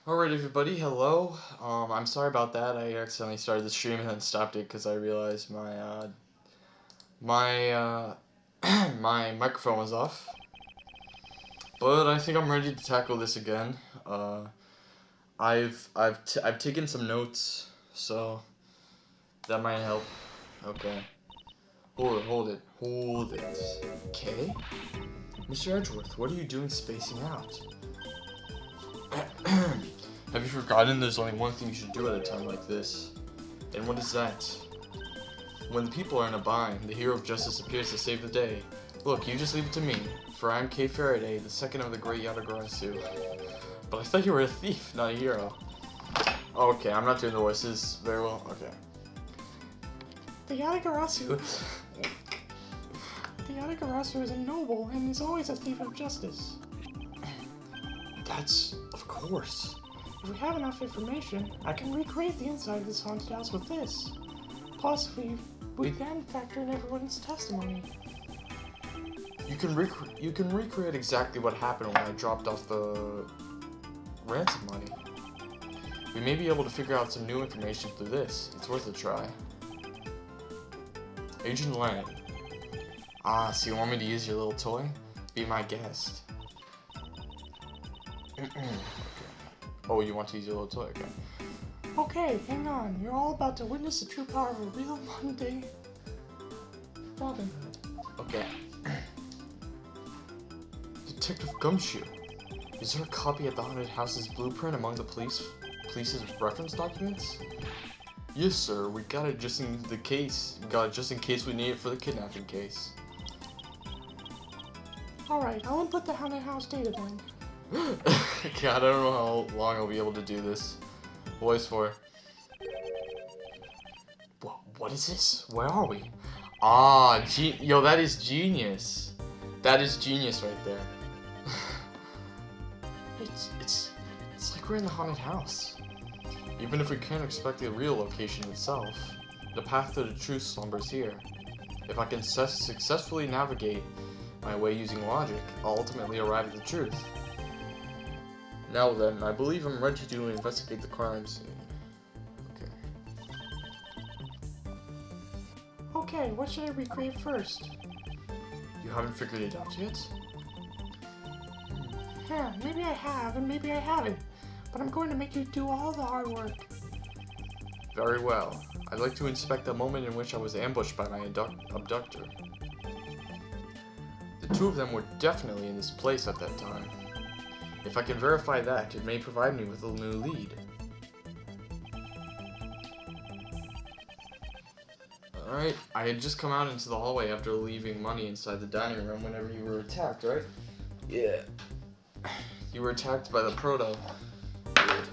Alright everybody, hello. I'm sorry about that. I accidentally started the stream and then stopped it because I realized my my microphone was off. But I think I'm ready to tackle this again. I've taken some notes, so that might help. Okay. Hold it. Okay? Mr. Edgeworth, what are you doing spacing out? Have you forgotten there's only one thing you should do at a time like this? And what is that? When the people are in a bind, the hero of justice appears to save the day. Look, you just leave it to me, for I'm K. Faraday, the second of the great Yatagarasu. But I thought you were a thief, not a hero. Okay, I'm not doing the voices very well. Okay. The Yatagarasu. The Yatagarasu is a noble and is always a thief of justice. That's... of course. If we have enough information, I can recreate the inside of this haunted house with this. Plus, we then factor in everyone's testimony. You can recreate exactly what happened when I dropped off the ransom money. We may be able to figure out some new information through this. It's worth a try. Agent Lang. Ah, so you want me to use your little toy? Be my guest. Okay. Oh, you want to use your little toy? Okay. Okay, hang on. You're all about to witness the true power of a real Monday Robin Hood. Okay. Detective Gumshoe. Is there a copy of the haunted house's blueprint among the police's reference documents? Yes, sir. We got it just in case we need it for the kidnapping case. Alright, I'll input the haunted house data then. God, I don't know how long I'll be able to do this. Voice for. What is this? Where are we? Ah, yo, that is genius. That is genius right there. It's like we're in the haunted house. Even if we can't expect the real location itself, the path to the truth slumbers here. If I can successfully navigate my way using logic, I'll ultimately arrive at the truth. Now then, I believe I'm ready to investigate the crime scene. Okay. Okay, what should I recreate first? You haven't figured it out yet? Yeah, maybe I have, and maybe I haven't. But I'm going to make you do all the hard work. Very well. I'd like to inspect the moment in which I was ambushed by my abductor. The two of them were definitely in this place at that time. If I can verify that, it may provide me with a new lead. Alright, I had just come out into the hallway after leaving money inside the dining room whenever you were attacked, right? Yeah. You were attacked by the proto. Good.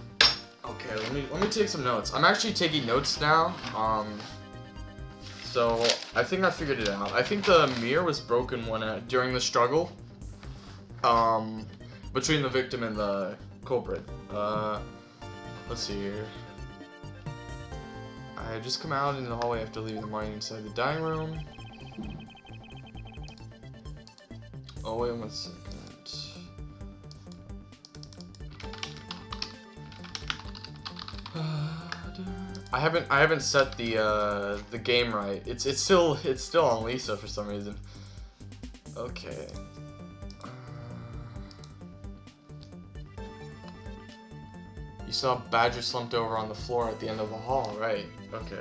Okay, let me take some notes. I'm actually taking notes now. So I think I figured it out. I think the mirror was broken during the struggle. Between the victim and the culprit. Let's see here. I had just come out into the hallway after leaving the money inside the dining room. Oh, wait 1 second. I haven't set the game right. It's still on Lisa for some reason. Okay. You saw Badger slumped over on the floor at the end of the hall, right? Okay.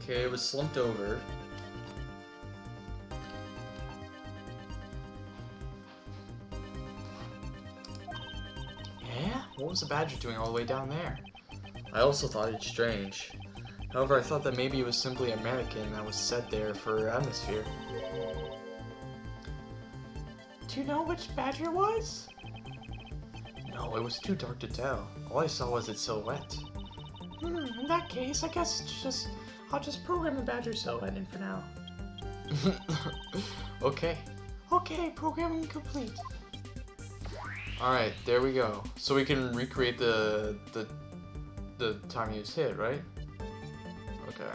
Okay, it was slumped over. What was the badger doing all the way down there? I also thought it strange. However, I thought that maybe it was simply a mannequin that was set there for atmosphere. Do you know which badger it was? No, it was too dark to tell. All I saw was its silhouette. In that case, I guess I'll just program the badger silhouette in for now. Okay. Okay, programming complete. Alright, there we go. So we can recreate the time he was hit, right? Okay.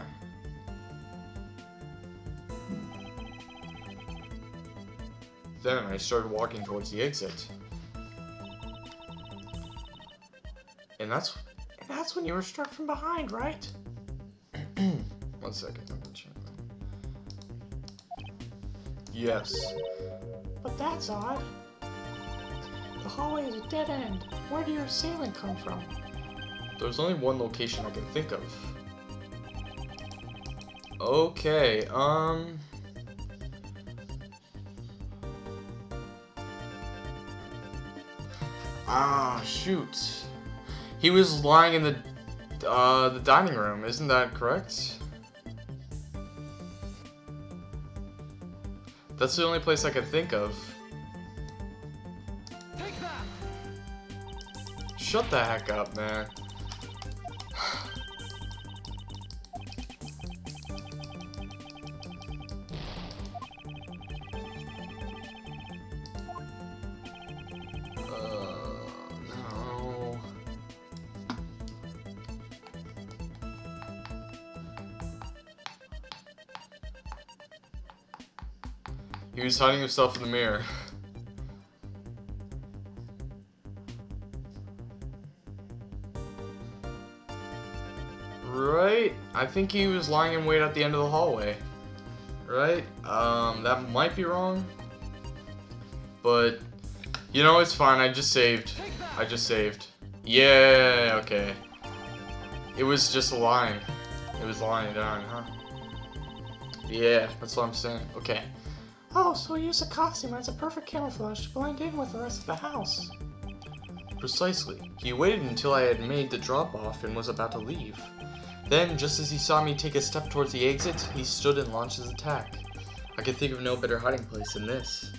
Then I started walking towards the exit. And that's when you were struck from behind, right? 1 second. Yes. But that's odd. The hallway is a dead end. Where did your assailant come from? There's only one location I can think of. Okay, shoot. He was lying in the dining room, isn't that correct? That's the only place I could think of. Take that. Shut the heck up, man. No. He was hiding himself in the mirror. Right? I think he was lying in wait at the end of the hallway. Right? That might be wrong. But, you know, it's fine. I just saved. Yeah, okay. It was just a line. It was lying down, huh? Yeah, that's what I'm saying. Okay. Oh, so he used a costume as a perfect camouflage to blend in with the rest of the house. Precisely. He waited until I had made the drop-off and was about to leave. Then, just as he saw me take a step towards the exit, he stood and launched his attack. I could think of no better hiding place than this.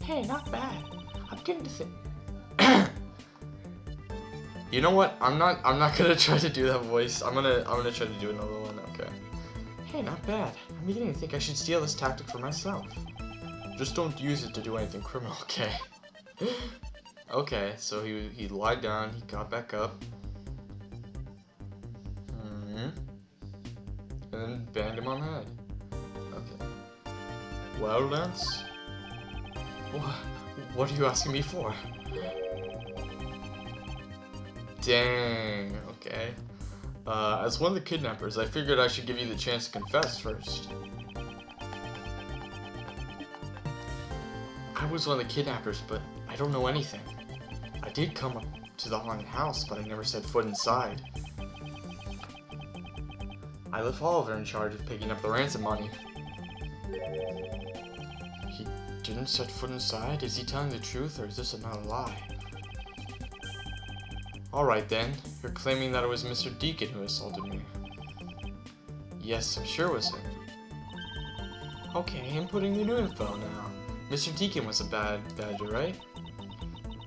Hey, not bad. I'm getting to think. You know what? I'm not gonna try to do that voice. I'm gonna try to do another one. Okay. Hey, not bad. I'm beginning to think I should steal this tactic for myself. Just don't use it to do anything criminal, okay? Okay, so he lied down, he got back up. And then banged him on the head. Okay. Well, Lance? What are you asking me for? Dang, okay. As one of the kidnappers, I figured I should give you the chance to confess first. I was one of the kidnappers, but I don't know anything. I did come up to the haunted house, but I never set foot inside. I left Oliver in charge of picking up the ransom money. He didn't set foot inside? Is he telling the truth, or is this another lie? Alright then, you're claiming that it was Mr. Deacon who assaulted me. Yes, I'm sure it was him. Okay, I'm putting the new info now. Mr. Deacon was a bad badger, right?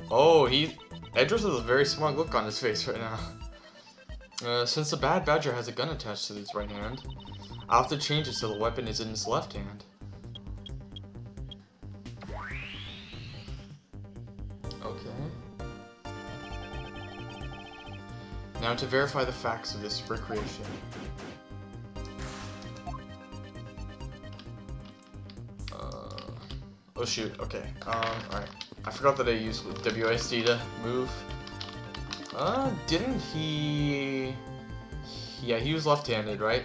Oh, Edris has a very smug look on his face right now. Since the bad badger has a gun attached to his right hand, I'll have to change it so the weapon is in his left hand. Okay. Now to verify the facts of this recreation. Oh shoot, okay. Alright. I forgot that I used WSD to move. Didn't he... Yeah, he was left-handed, right?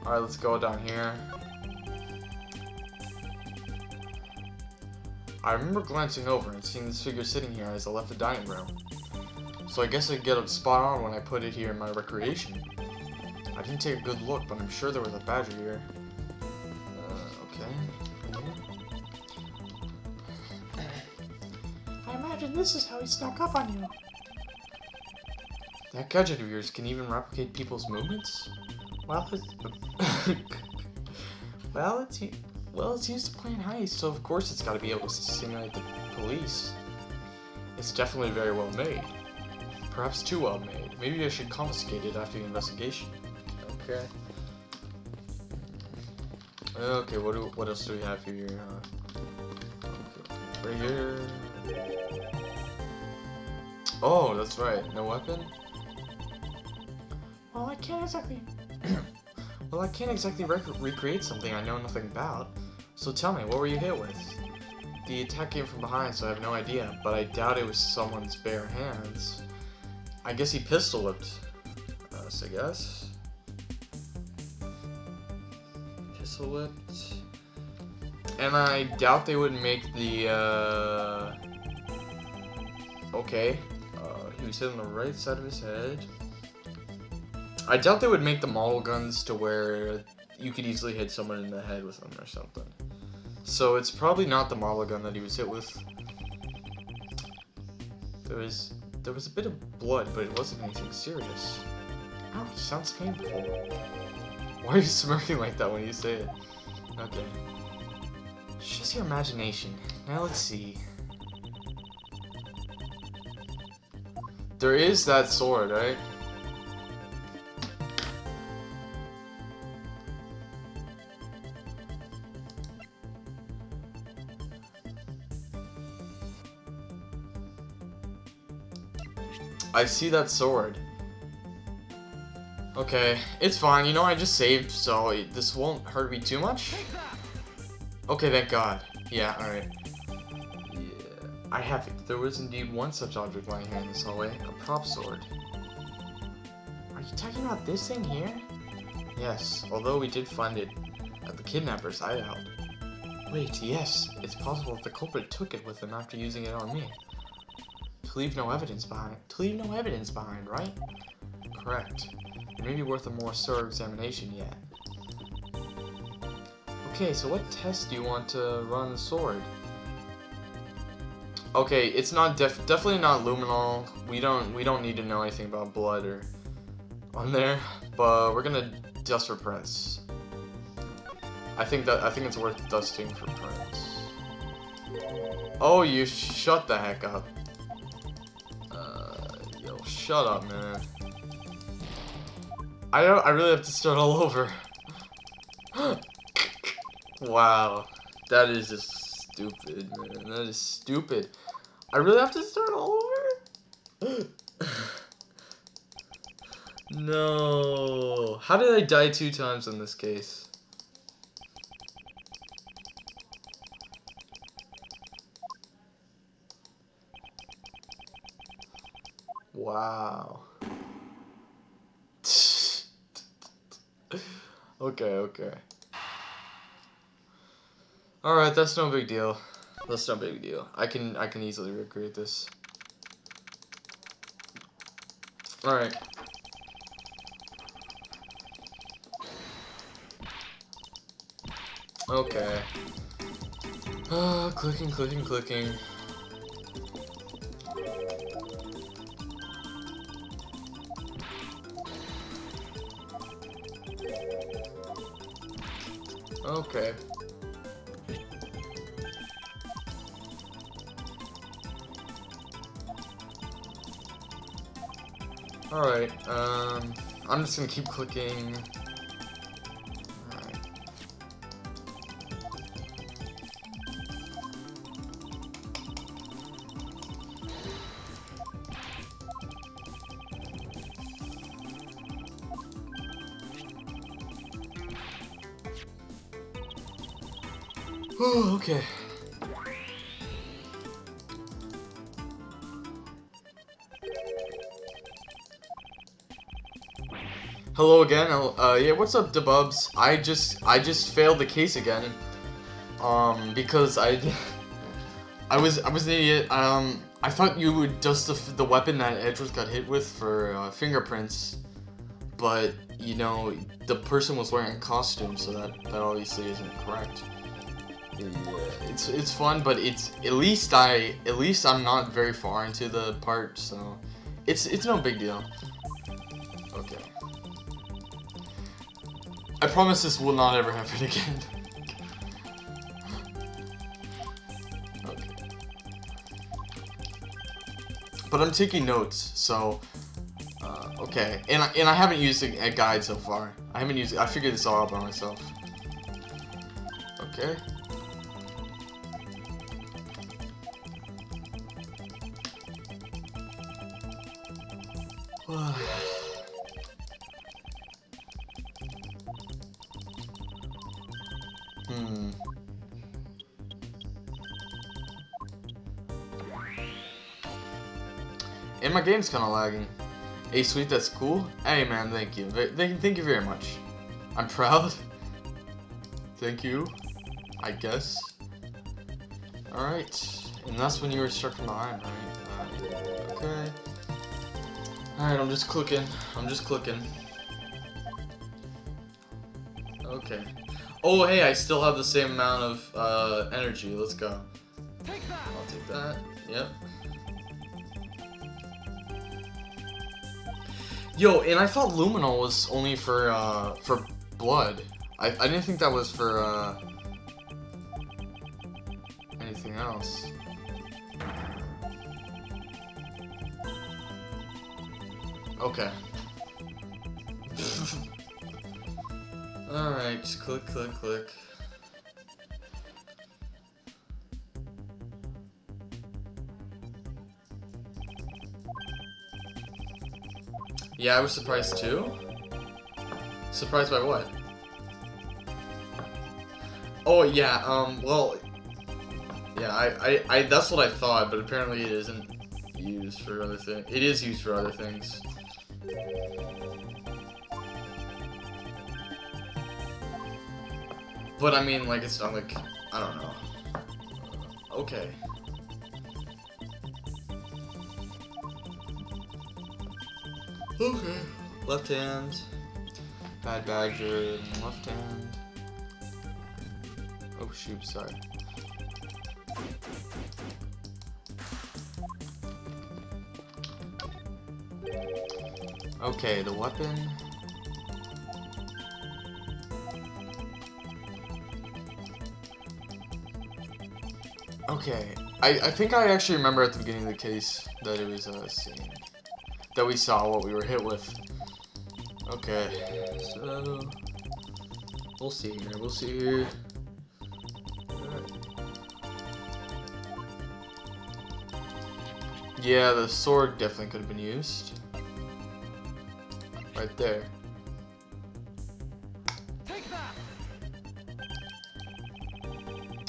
Alright, let's go down here. I remember glancing over and seeing this figure sitting here as I left the dining room. So I guess I get it spot on when I put it here in my recreation. I didn't take a good look, but I'm sure there was a badger here. Okay. I imagine this is how he snuck up on you. That gadget of yours can even replicate people's movements? Well, it's used to plan heists, so of course it's got to be able to simulate the police. It's definitely very well made. Perhaps too well made. Maybe I should confiscate it after the investigation. Okay. Okay, what else do we have here? Right here. Oh, that's right. No weapon? Well, I can't exactly. Well, I can't exactly recreate something I know nothing about. So tell me, what were you hit with? The attack came from behind, so I have no idea, but I doubt it was someone's bare hands. I guess he pistol whipped us, I guess. Pistol whipped. And I doubt they would make the, okay. He was hit on the right side of his head. I doubt they would make the model guns to where you could easily hit someone in the head with them or something. So it's probably not the model gun that he was hit with. There was a bit of blood, but it wasn't anything serious. Ouch, sounds painful. Why are you smirking like that when you say it? Okay. It's just your imagination. Now let's see. There is that sword, right? I see that sword. Okay, it's fine. You know, I just saved, so this won't hurt me too much. Okay, thank God. Yeah, alright. Yeah, I have it. There was indeed one such object lying here in this hallway. A prop sword. Are you talking about this thing here? Yes, although we did find it at the kidnapper's hideout. Wait, yes. It's possible that the culprit took it with him after using it on me. To leave no evidence behind. Right? Correct. It may be worth a more thorough examination yet. Okay, so what test do you want to run the sword? Okay, it's not definitely not luminol. We don't need to know anything about blood or on there, but we're gonna dust for prints. I think it's worth dusting for prints. Oh, you shut the heck up. Yo, shut up, man. I really have to start all over. Wow, that is just stupid, man. That is stupid. I really have to start all over? No. How did I die 2 times in this case? Wow. Okay. Alright, that's no big deal. That's no big deal. I can easily recreate this. Alright. Okay. Clicking. Okay. Alright, I'm just gonna keep clicking. Alright. Oh, okay. Hello again. Yeah, what's up, Debubs? I just failed the case again. Because I was an idiot. I thought you would dust the weapon that Edgeworth got hit with for fingerprints, but you know the person was wearing a costume, so that obviously isn't correct. Yeah, it's fun, but at least I'm not very far into the part, so it's no big deal. Okay. I promise this will not ever happen again. Okay. But I'm taking notes, so okay. And I haven't used a guide so far. I figured this all out by myself. Okay. Hmm. And my game's kind of lagging. Hey, sweet, that's cool. Hey, man, thank you. Thank you very much. I'm proud. Thank you. I guess. Alright. And that's when you were struck from behind, right? Okay. Alright, I'm just clicking. Okay. Oh, hey, I still have the same amount of energy. Let's go. I'll take that. Yep. Yo, and I thought luminol was only for blood. I didn't think that was for anything else. Okay. Alright, just click. Yeah, I was surprised too. Surprised by what? Oh yeah, well, yeah, I that's what I thought, but apparently it isn't used for other things. It is used for other things. But I mean, like, it's not like, I don't know. Okay. Okay. Left hand. Bad Badger, left hand. Oh shoot, sorry. Okay, the weapon. Okay, I think I actually remember at the beginning of the case that it was a scene that we saw what we were hit with. Okay, so we'll see here. Alright. Yeah, the sword definitely could have been used. Right there.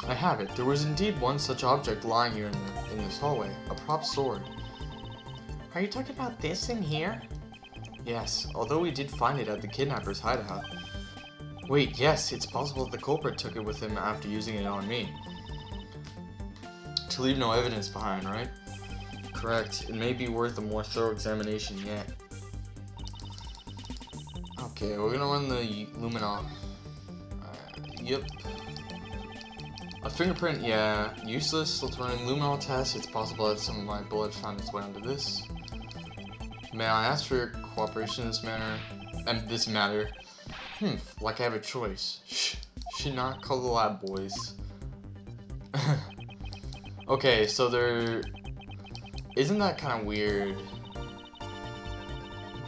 I have it. There was indeed one such object lying here in this hallway. A prop sword. Are you talking about this thing here? Yes, although we did find it at the kidnapper's hideout. Wait, yes, it's possible that the culprit took it with him after using it on me. To leave no evidence behind, right? Correct. It may be worth a more thorough examination yet. Okay, we're gonna run the luminol. Yep. A fingerprint, yeah, useless. Let's run a luminol test. It's possible that some of my blood found its way onto this. May I ask for your cooperation in this matter? Like I have a choice. Shh, should not call the lab boys. Okay, so isn't that kind of weird?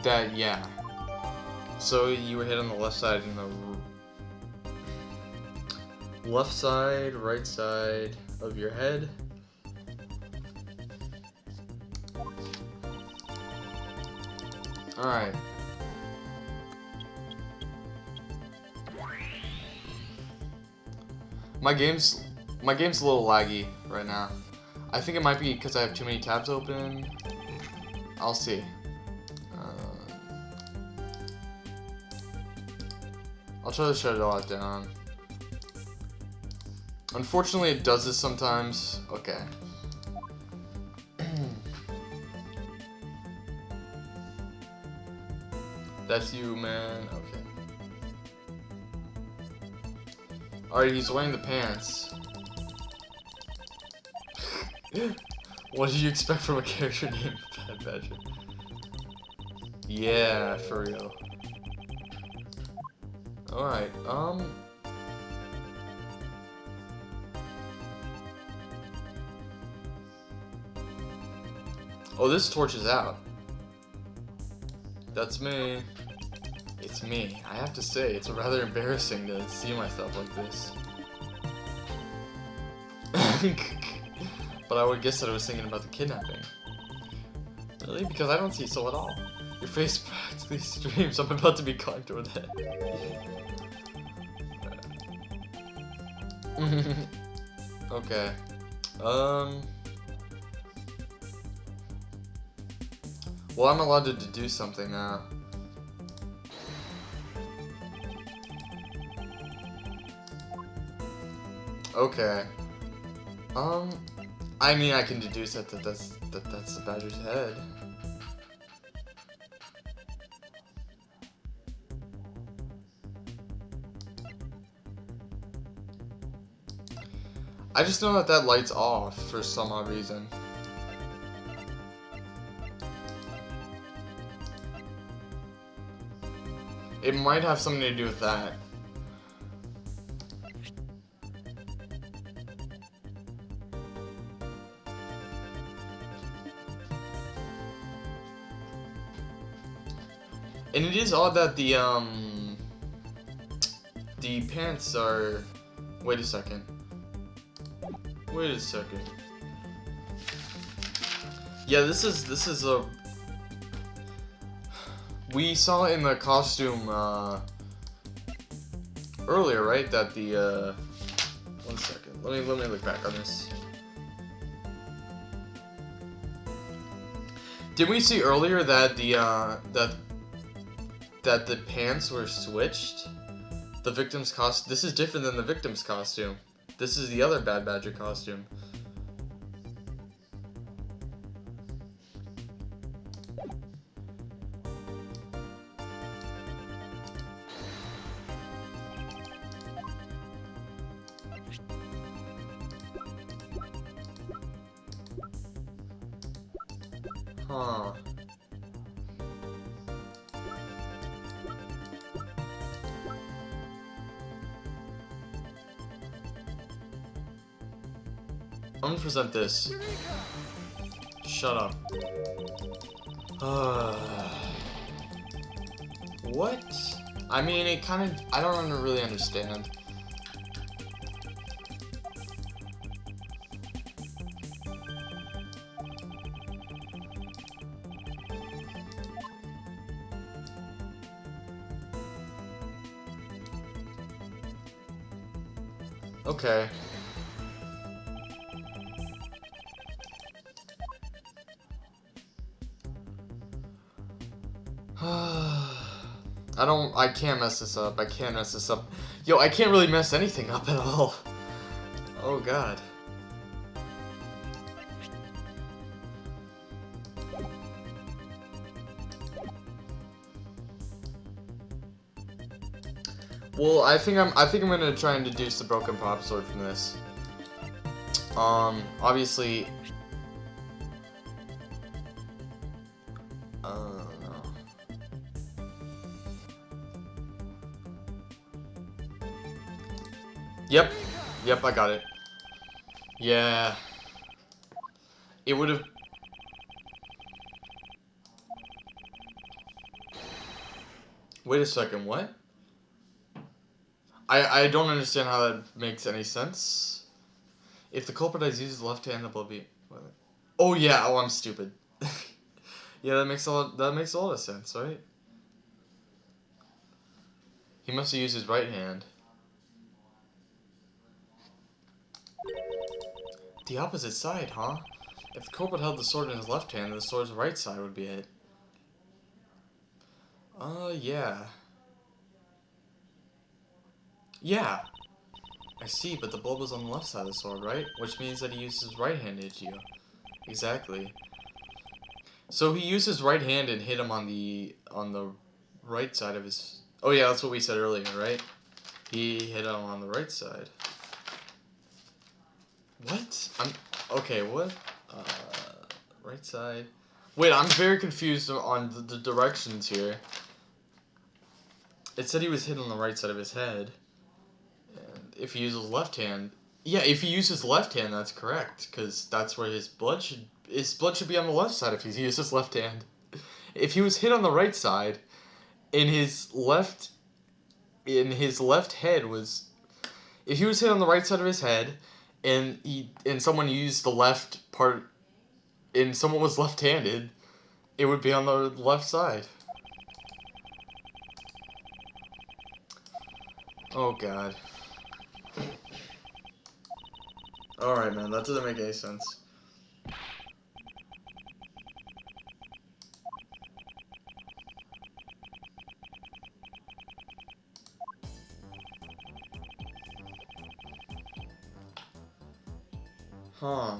That, yeah. So you were hit on the left side and the left side, right side of your head. Alright. My game's a little laggy right now. I think it might be because I have too many tabs open. I'll see. I'll try to shut it all down. Unfortunately, it does this sometimes. Okay. That's you, man. Okay. Alright, he's wearing the pants. What did you expect from a character named Bad Badger? Yeah, for real. Alright, oh, this torch is out. That's me. It's me. I have to say, it's rather embarrassing to see myself like this. But I would guess that I was thinking about the kidnapping. Really? Because I don't see Soul at all. Your face practically screams, I'm about to be conked over the head. Okay. Well, I'm allowed to do something now. Okay. I mean, I can deduce that's the badger's head. I just know that light's off for some odd reason. It might have something to do with that. And it is odd that the pants are... Wait a second. Wait a second. Yeah, this is a... We saw in the costume, earlier, right? That the, 1 second. Let me look back on this. Did we see earlier that the, that the pants were switched? The victim's costume. This is different than the victim's costume. This is the other Bad Badger costume. Huh. I'm gonna present this. Shut up. What? I mean, it kind of... I don't really understand. Okay. I can't mess this up. I can't mess this up. Yo, I can't really mess anything up at all. Oh god. Well, I think I'm gonna try and deduce the broken pop sword from this. Obviously. Yep. Yep, I got it. Yeah. It would have... Wait a second, what? I don't understand how that makes any sense. If the culprit has used his left hand above the... Oh yeah, oh I'm stupid. Yeah, that makes a lot of sense, right? He must have used his right hand. The opposite side, huh? If the culprit held the sword in his left hand, then the sword's right side would be hit. Yeah. Yeah. I see, but the bulb was on the left side of the sword, right? Which means that he used his right hand to hit you. Exactly. So he used his right hand and hit him on the right side of his... Oh yeah, that's what we said earlier, right? He hit him on the right side. What? Okay, what? Right side. Wait, I'm very confused on the directions here. It said he was hit on the right side of his head. And if he uses his left hand... Yeah, if he uses his left hand, that's correct. Because that's where his blood should... His blood should be on the left side if he uses his left hand. If he was hit on the right side, in his left head was... If he was hit on the right side of his head, and someone used the left part, and someone was left-handed, it would be on the left side. Oh god. Alright, man, that doesn't make any sense. Huh.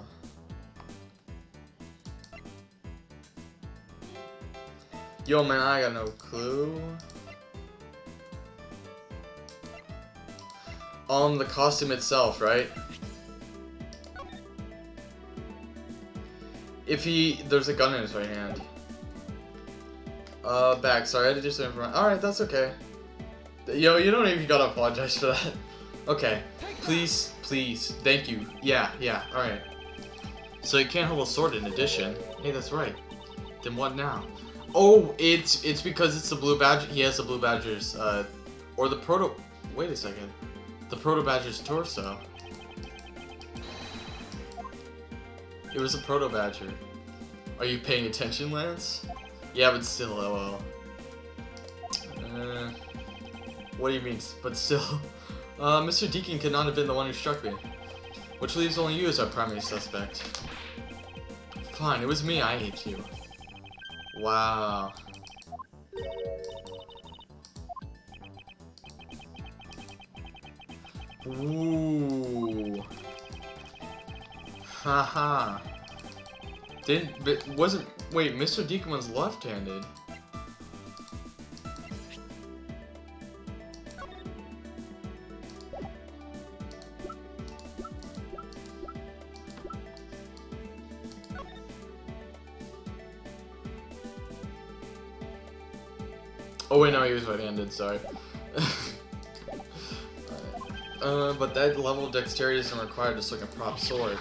Yo, man, I got no clue. The costume itself, right? There's a gun in his right hand. Back. Sorry, I had to do something for my. Alright, that's okay. Yo, you don't even gotta apologize for that. Okay. Please, please. Thank you. Yeah, alright. So you can't hold a sword in addition. Hey, that's right. Then what now? Oh, it's because it's the blue badger. He has the blue badger's, or the proto. Wait a second. The proto badger's torso. It was a proto badger. Are you paying attention, Lance? Yeah, but still, lol. What do you mean? But still, Mr. Deacon could not have been the one who struck me, which leaves only you as our primary suspect. Fine, it was me. I hate you. Wow. Ooh. Haha. Wait, Mr. Deacon was left-handed. Oh wait, no, he was right-handed, sorry. But that level of dexterity isn't required just like a prop sword.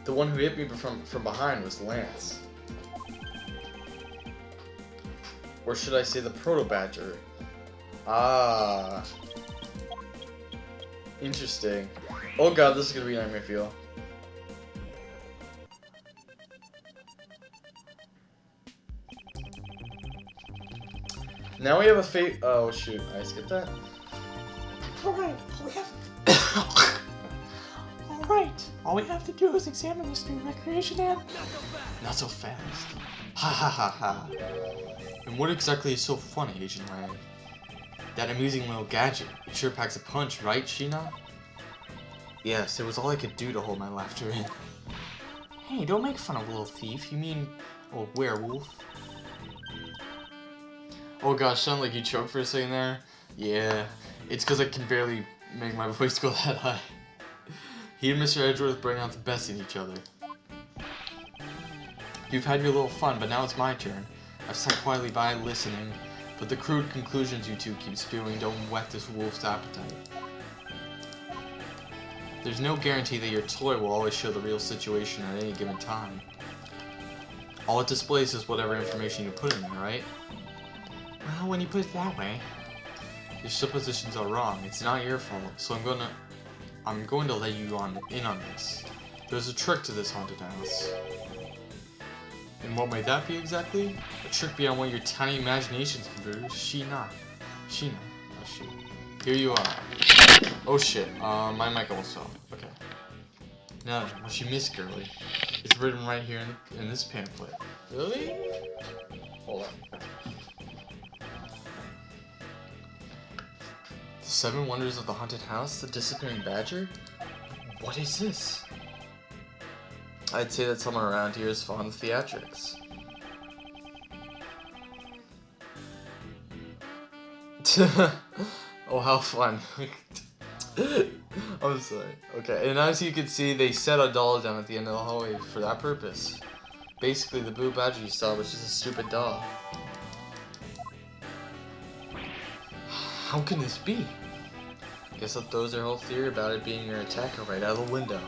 The one who hit me from behind was Lance. Or should I say the Proto-Badger? Ah. Interesting. Oh god, this is gonna be Nightmare Fuel. Now we have a fate. Oh shoot, I skipped that. Alright, all we have to do is examine this new recreation and... Not so fast. Ha ha ha ha. And what exactly is so funny, Agent Lang? That amusing little gadget. It sure packs a punch, right, Sheena? Yes, it was all I could do to hold my laughter in. Hey, don't make fun of little thief. You mean a werewolf? Oh gosh, sound like you choked for a second there? Yeah, it's because I can barely make my voice go that high. He and Mr. Edgeworth bring out the best in each other. You've had your little fun, but now it's my turn. I've sat quietly by, listening, but the crude conclusions you two keep spewing don't whet this wolf's appetite. There's no guarantee that your toy will always show the real situation at any given time. All it displays is whatever information you put in there, right? Well, when you put it that way, your suppositions are wrong. It's not your fault, so I'm going to let you in on this. There's a trick to this haunted house. And what might that be exactly? A trick beyond what your tiny imaginations can do. Sheena. Oh shoot. Here you are. Oh shit. My mic almost fell. Okay. No, what you missed, girly. It's written right here in this pamphlet. Really? Hold on. The 7 Wonders of the Haunted House? The Disappearing Badger? What is this? I'd say that someone around here is fond of theatrics. Oh, how fun. I'm sorry. Okay, and as you can see, they set a doll down at the end of the hallway for that purpose. Basically, the Blue Badger you saw was just a stupid doll. How can this be? Guess that throws their whole theory about it being your attacker right out of the window.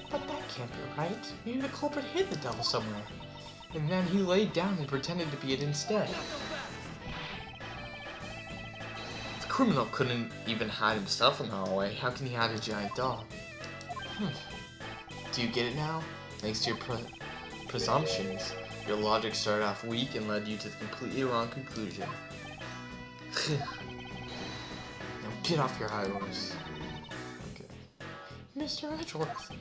But that can't be right. Maybe the culprit hid the devil somewhere. And then he laid down and pretended to be it instead. criminal couldn't even hide himself from Holloway. How can he hide a giant dog? Do you get it now? Thanks to your presumptions, your logic started off weak and led you to the completely wrong conclusion. Now get off your high horse. Okay. Mr. Edgeworth.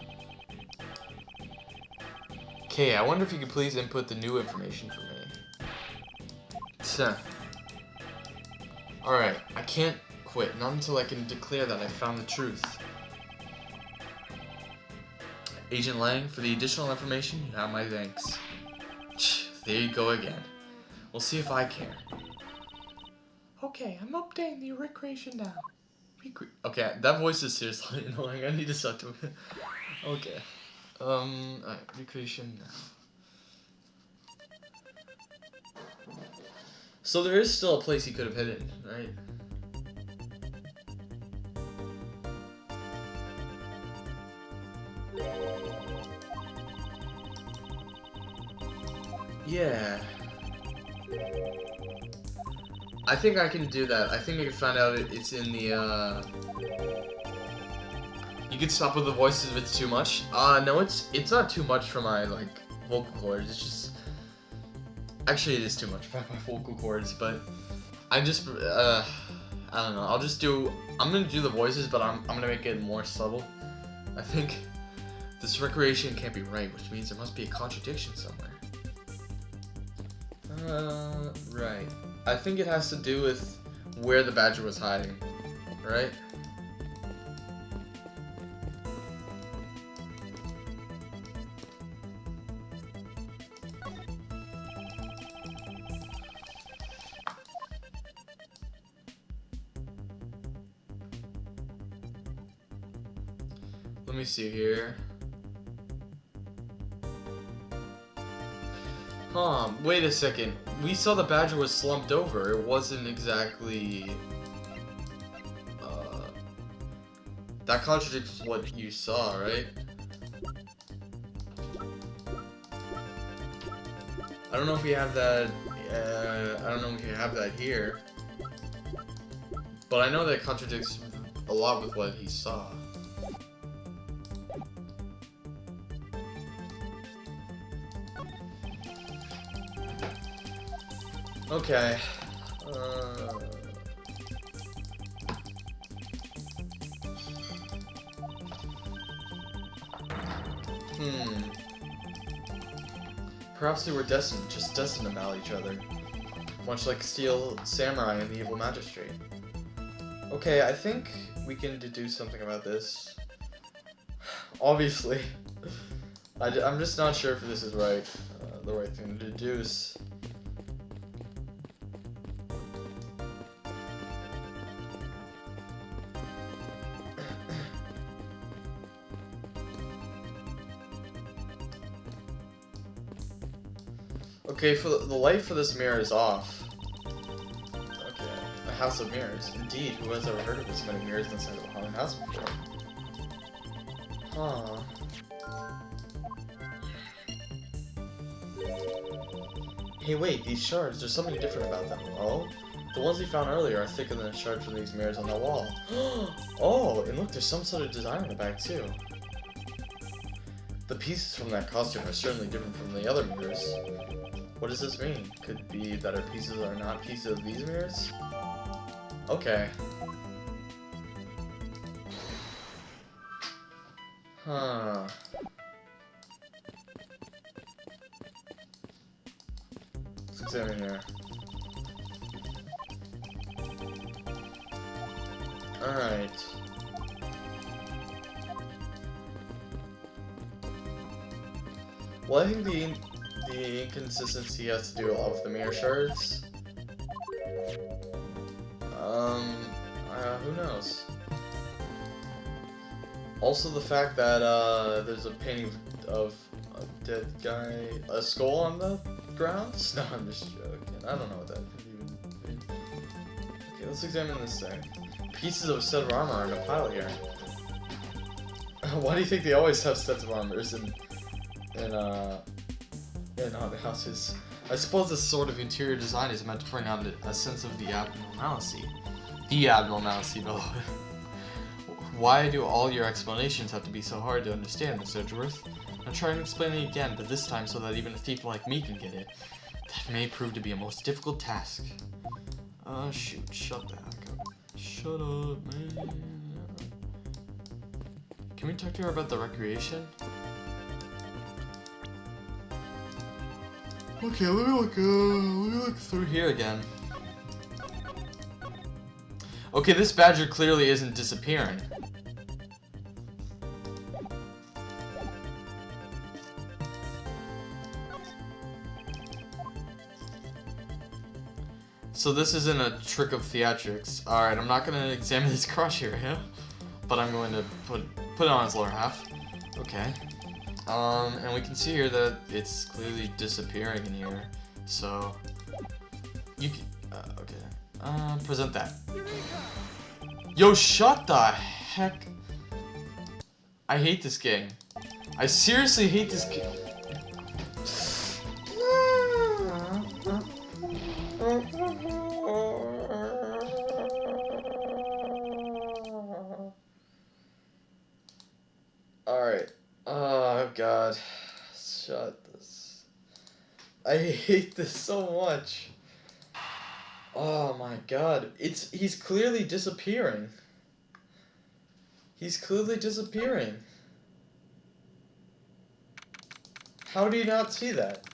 Okay, I wonder if you could please input the new information for me. Alright, I can't quit, not until I can declare that I found the truth. Agent Lang, for the additional information, you have my thanks. There you go again. We'll see if I care. Okay, I'm updating the recreation now. Okay, that voice is seriously annoying. I need to start to it. Okay. Alright, recreation now. So there is still a place he could have hidden, right? Yeah. I think I can do that. I think I can find out it's in the, You can stop with the voices if it's too much. No, it's not too much for my, like, vocal cords. It's just... Actually, it is too much for my vocal cords, but... I just, I don't know. I'll just do... I'm gonna do the voices, but I'm gonna make it more subtle. I think this recreation can't be right, which means there must be a contradiction somewhere. Right. I think it has to do with where the badger was hiding, right? Let me see here. Wait a second. We saw the badger was slumped over. It wasn't exactly... that contradicts what you saw, right? I don't know if we have that... I don't know if you have that here. But I know that contradicts a lot with what he saw. Okay. Perhaps they were destined to battle each other. Much like Steel Samurai and the Evil Magistrate. Okay, I think we can deduce something about this. Obviously. I'm just not sure if this is right. The right thing to deduce. Okay, for the light for this mirror is off. Okay, a house of mirrors. Indeed, who has ever heard of this many mirrors inside of a haunted house before? Huh. Hey, wait, these shards, there's something different about them. Oh? The ones we found earlier are thicker than the shards from these mirrors on the wall. Oh, and look, there's some sort of design on the back, too. The pieces from that costume are certainly different from the other mirrors. What does this mean? Could be that our pieces are not pieces of these mirrors? Okay. Huh. Let's examine here. Alright. Well, I think the inconsistency has to do a lot with the mirror shards. Who knows? Also the fact that, there's a painting of a dead guy, a skull on the ground? No, I'm just joking. I don't know what that could even be. Okay, let's examine this thing. Pieces of a set of armor are in a pile here. Why do you think they always have sets of armors in haunted houses? I suppose this sort of interior design is meant to bring out a sense of the abnormality. The abnormality below it. Why do all your explanations have to be so hard to understand, Mr. Edgeworth? I'm trying to explain it again, but this time so that even if people like me can get it. That may prove to be a most difficult task. Shoot, shut the heck up. Shut up, man. Can we talk to her about the recreation? Okay, let me look through here again. Okay, this badger clearly isn't disappearing. So this isn't a trick of theatrics. Alright, I'm not gonna examine his crush area, but I'm going to put it on his lower half. Okay. And we can see here that it's clearly disappearing in here. So you can okay. Present that. Yo, shut the heck. I hate this game. I seriously hate this game. Alright. Oh god. Shut this. I hate this so much. Oh my god. He's clearly disappearing. He's clearly disappearing. How do you not see that?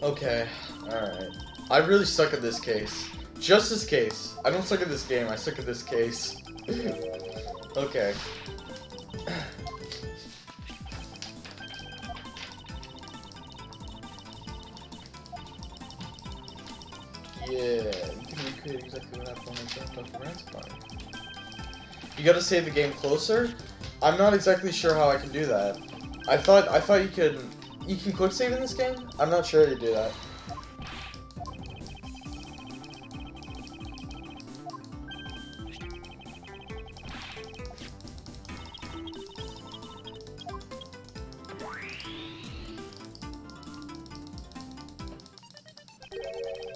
Okay, alright. I really suck at this case. Just this case. I don't suck at this game, I suck at this case. Okay. Yeah, you can recreate exactly what happened when I jumped off the ransomware. You gotta save the game closer? I'm not exactly sure how I can do that. I thought you could. You can quick save in this game? I'm not sure you do that.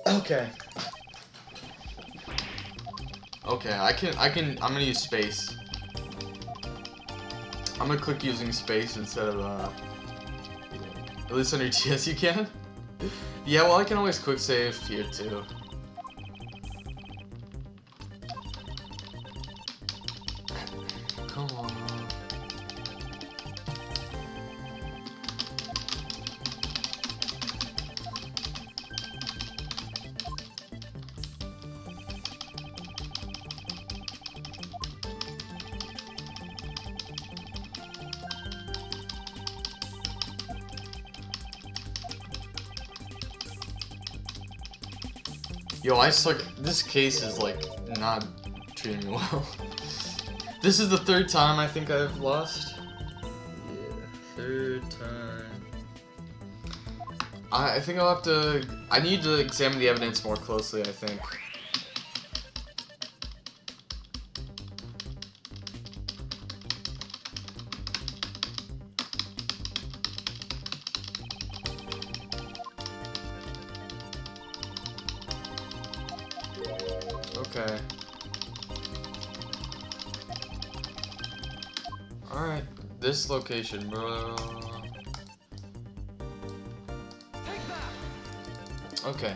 Okay. Okay, I'm gonna use space. I'm gonna click using space instead of, at least on your TS you can. Yeah, well I can always quick save here too. Come on. Yo, I suck. This case is like not treating me well. This is the third time I think I've lost. Yeah, third time. I think I'll have to. I need to examine the evidence more closely, I think. Okay. Alright, this location, bro. Okay.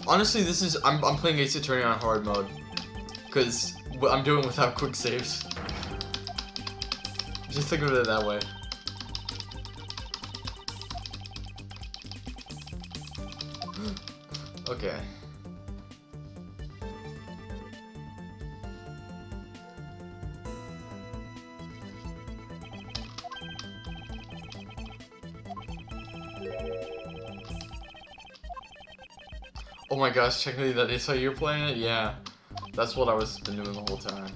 Honestly, this is I'm playing Ace Attorney on hard mode because I'm doing without quick saves. Just think of it that way. Okay. Oh my gosh, technically that is how you're playing it? Yeah. That's what I was been doing the whole time.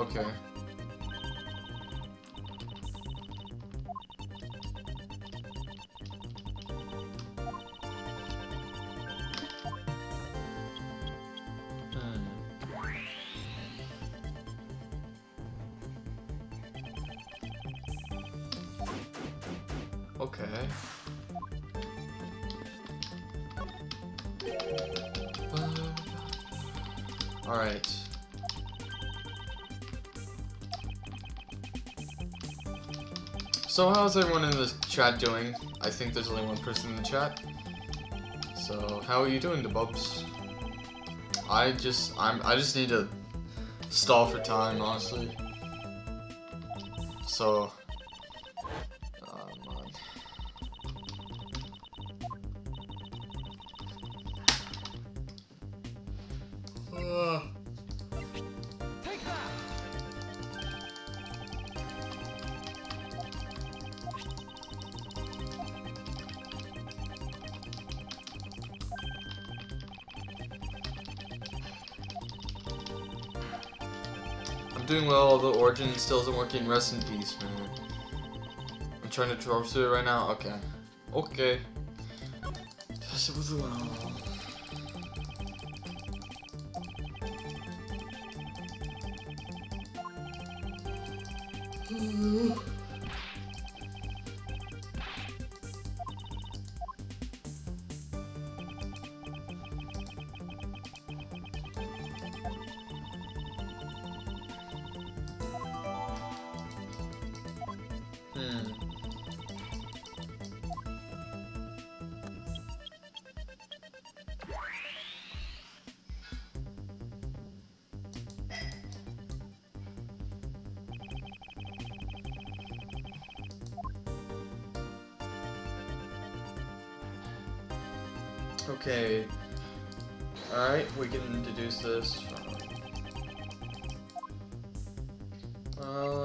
Okay. Okay. Alright. So how's everyone in the chat doing? I think there's only one person in the chat. So how are you doing, Debubs? I just need to stall for time, honestly. So man. Take that! I'm doing well, although Origin still isn't working. Rest in peace, man. I'm trying to troubleshoot it right now. Okay. Okay. Test it with the well. Okay. Alright, we can deduce this from...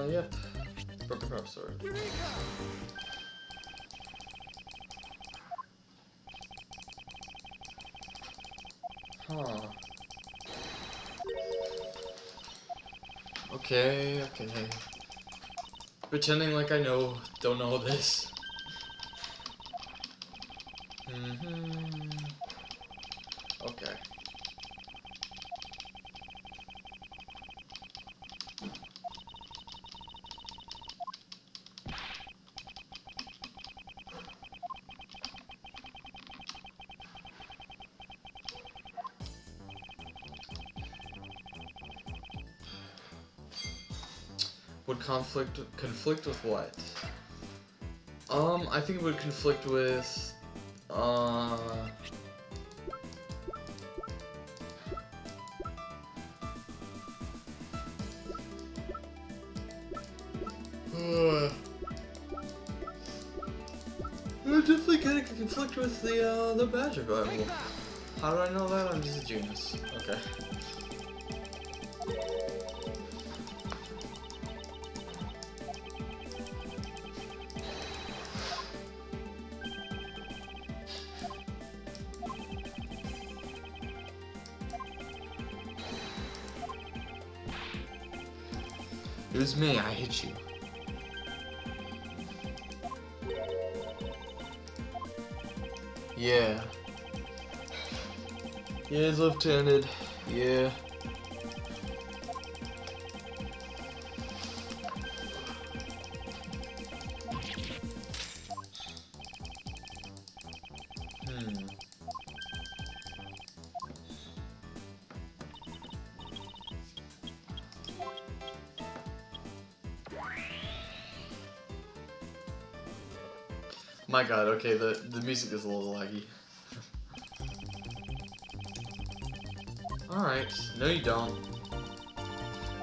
yep. Broken power sword. Huh. Okay. Pretending like I don't know this. Okay. Would conflict with what? I think it would conflict with It definitely gonna conflict with the magic level. How do I know that? I'm just a genius. Okay. It was me, I hit you. Yeah. Yeah, he's left-handed. Yeah. My god, okay, the music is a little laggy. Alright, no you don't.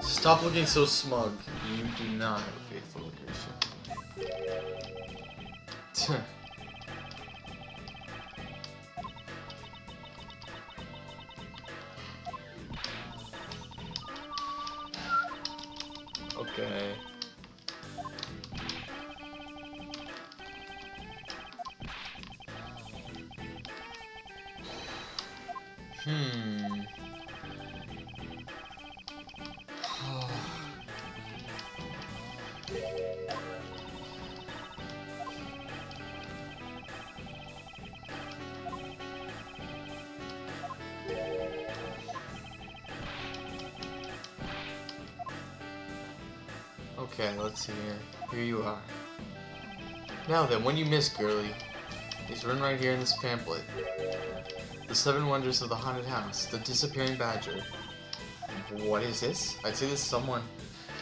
Stop looking so smug. You do not have a faithful location. Okay. Okay, let's see here. Here you are. Now then, what you missed, girlie? It's written right here in this pamphlet. The 7 wonders of the haunted house. The disappearing badger. What is this? I'd say this is someone.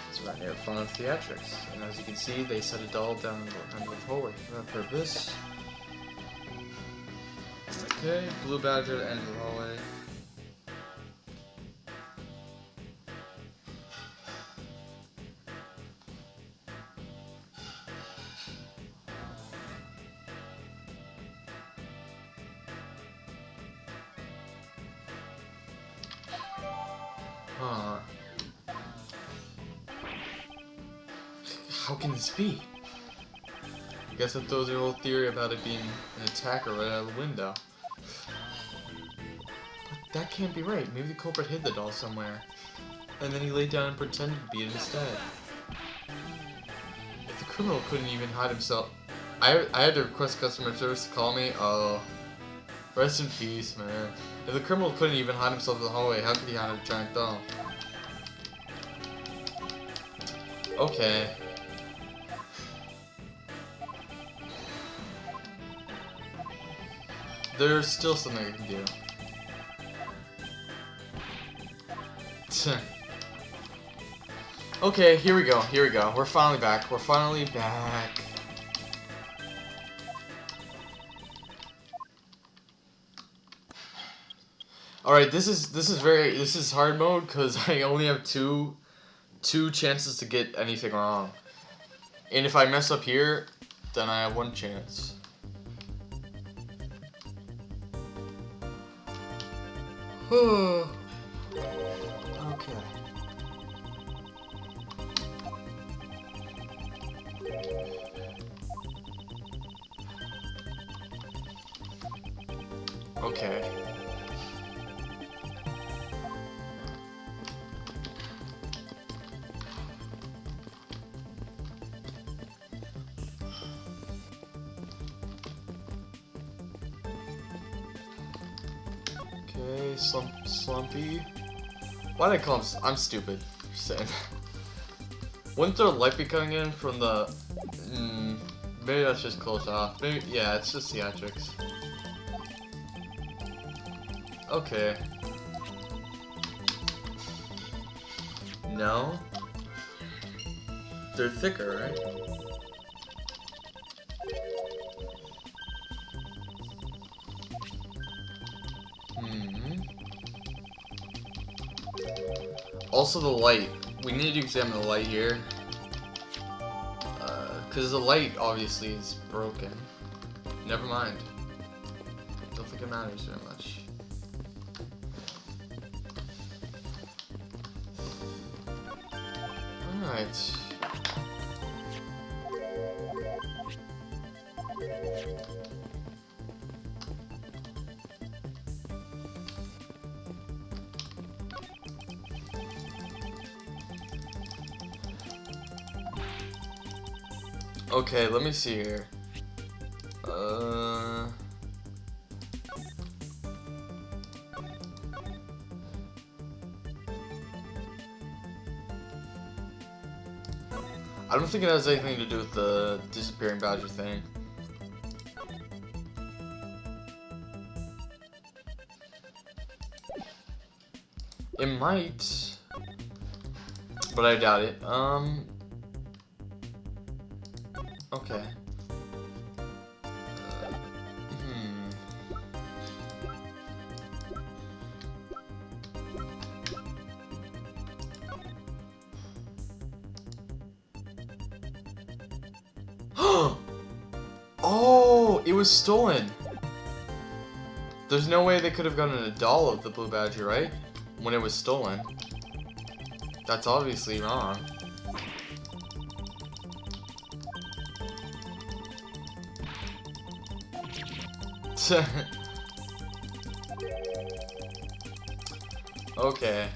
It's right near front of theatrics. And as you can see, they set a doll down under the hallway. I've heard this. Okay, blue badger at the end of the hallway. Huh. How can this be? I guess that throws your whole theory about it being an attacker right out of the window. But that can't be right. Maybe the culprit hid the doll somewhere. And then he laid down and pretended to be it instead. If the criminal couldn't even hide himself... I had to request customer service to call me. Oh. Rest in peace, man. If the criminal couldn't even hide himself in the hallway, how could he hide a giant doll? Okay. There's still something I can do. Okay, here we go. Here we go. We're finally back. We're finally back. Alright, this is hard mode because I only have two chances to get anything wrong. And if I mess up here, then I have 1 chance. Okay. Okay. Okay, Slumpy. Why did I call him? I'm stupid. Just saying. Wouldn't there light be coming in from the? Maybe that's just close off. Maybe yeah, it's just theatrics. Okay. No. They're thicker, right? Also the light. We need to examine the light here. Because the light obviously is broken. Never mind. Don't think it matters very much. Alright. Okay, let me see here. I don't think it has anything to do with the disappearing badger thing. It might, but I doubt it. Okay. Oh, it was stolen. There's no way they could have gotten a doll of the blue badger, right? When it was stolen. That's obviously wrong. Okay.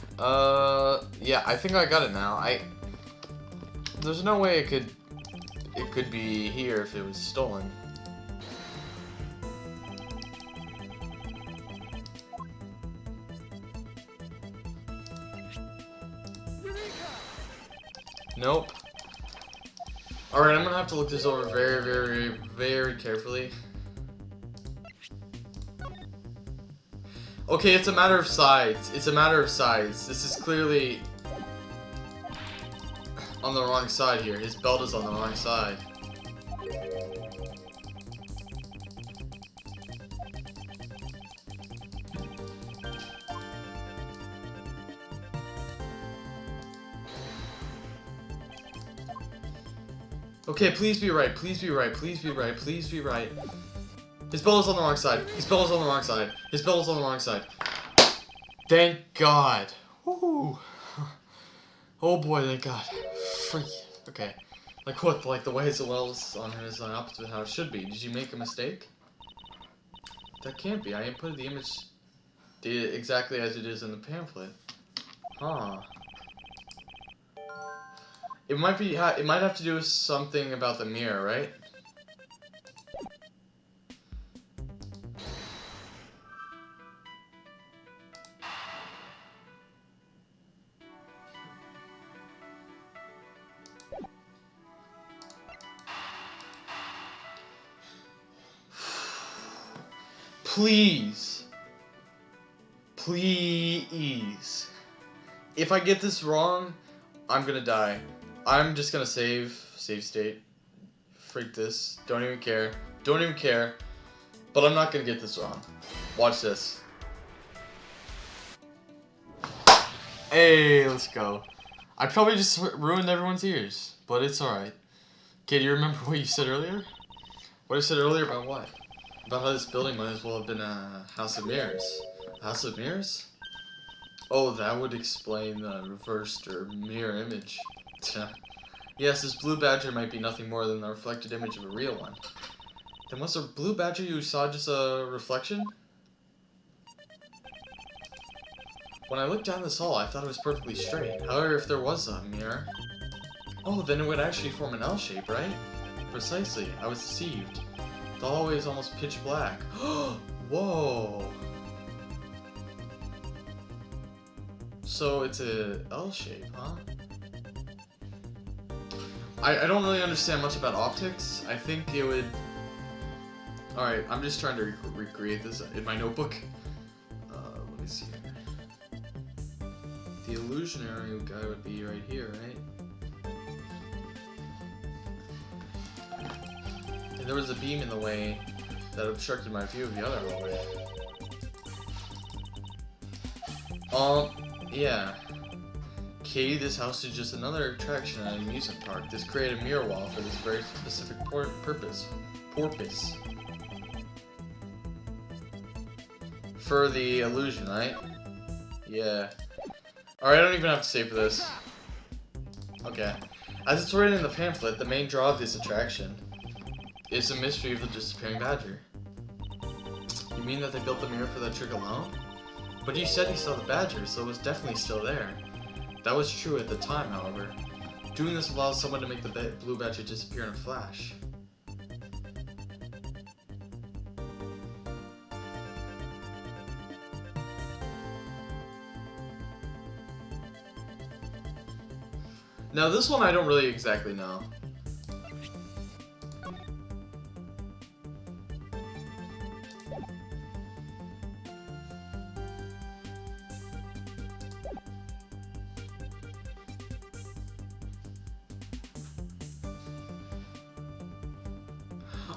Yeah, I think I got it now. There's no way it could be here if it was stolen. Nope. Alright, I'm gonna have to look this over very, very, very carefully. Okay, it's a matter of size. It's a matter of size. This is clearly on the wrong side here. His belt is on the wrong side. Okay, please be right. Please be right. Please be right. Please be right. His belt is on the wrong side. His belt is on the wrong side. His belt is on the wrong side. Thank God. Woo. Oh boy, thank God. Freak. Okay. Like what? Like the way his wells on his opposite how it should be. Did you make a mistake? That can't be. I inputted the image exactly as it is in the pamphlet. Huh. It might be. It might have to do with something about the mirror, right? Please. Please. If I get this wrong, I'm gonna die. I'm just gonna save state. Freak this. Don't even care. Don't even care. But I'm not gonna get this wrong. Watch this. Hey, let's go. I probably just ruined everyone's ears, but it's alright. Okay, do you remember what you said earlier? What I said earlier about what? About how this building might as well have been a house of mirrors. A house of mirrors? Oh, that would explain the reversed or mirror image. Yes, this blue badger might be nothing more than the reflected image of a real one. Then was a blue badger you saw just a reflection? When I looked down this hall, I thought it was perfectly straight. However, if there was a mirror... Oh, then it would actually form an L shape, right? Precisely, I was deceived. The hallway is almost pitch black. Whoa! So it's a L shape, huh? I don't really understand much about optics. I think it would... Alright, I'm just trying to recreate this in my notebook. Let me see here. The illusionary guy would be right here, right? And there was a beam in the way that obstructed my view of the other hallway. Yeah. Okay, this house is just another attraction at an amusement park. This created a mirror wall for this very specific purpose. For the illusion, right? Yeah. Alright, I don't even have to save for this. Okay. As it's written in the pamphlet, the main draw of this attraction is the mystery of the disappearing badger. You mean that they built the mirror for that trick alone? But you said you saw the badger, so it was definitely still there. That was true at the time, however. Doing this allows someone to make the blue badger disappear in a flash. Now this one I don't really exactly know.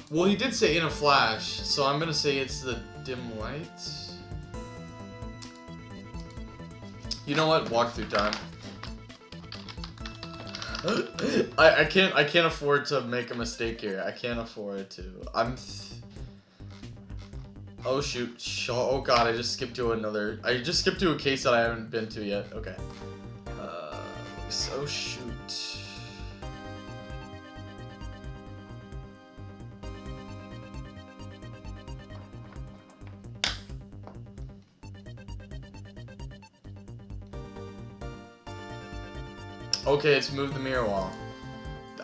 Well, he did say in a flash, so I'm gonna say it's the dim light. You know what? Walkthrough time. I can't afford to make a mistake here. I can't afford to. Oh shoot. Oh god, I just skipped to another. I just skipped to a case that I haven't been to yet. Okay. Oh shoot. Okay, it's move the mirror wall.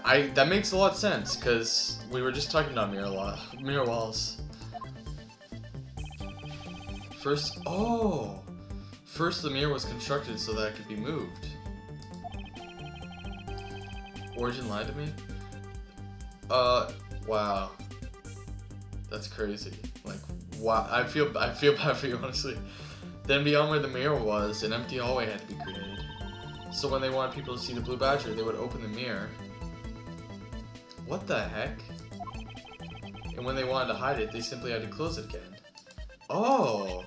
That makes a lot of sense, because we were just talking about mirror walls. First the mirror was constructed so that it could be moved. Origin lied to me? Wow. That's crazy. Like, wow. I feel bad for you, honestly. Then beyond where the mirror was, an empty hallway had to be created. So when they wanted people to see the blue badger, they would open the mirror. What the heck? And when they wanted to hide it, they simply had to close it again. Oh!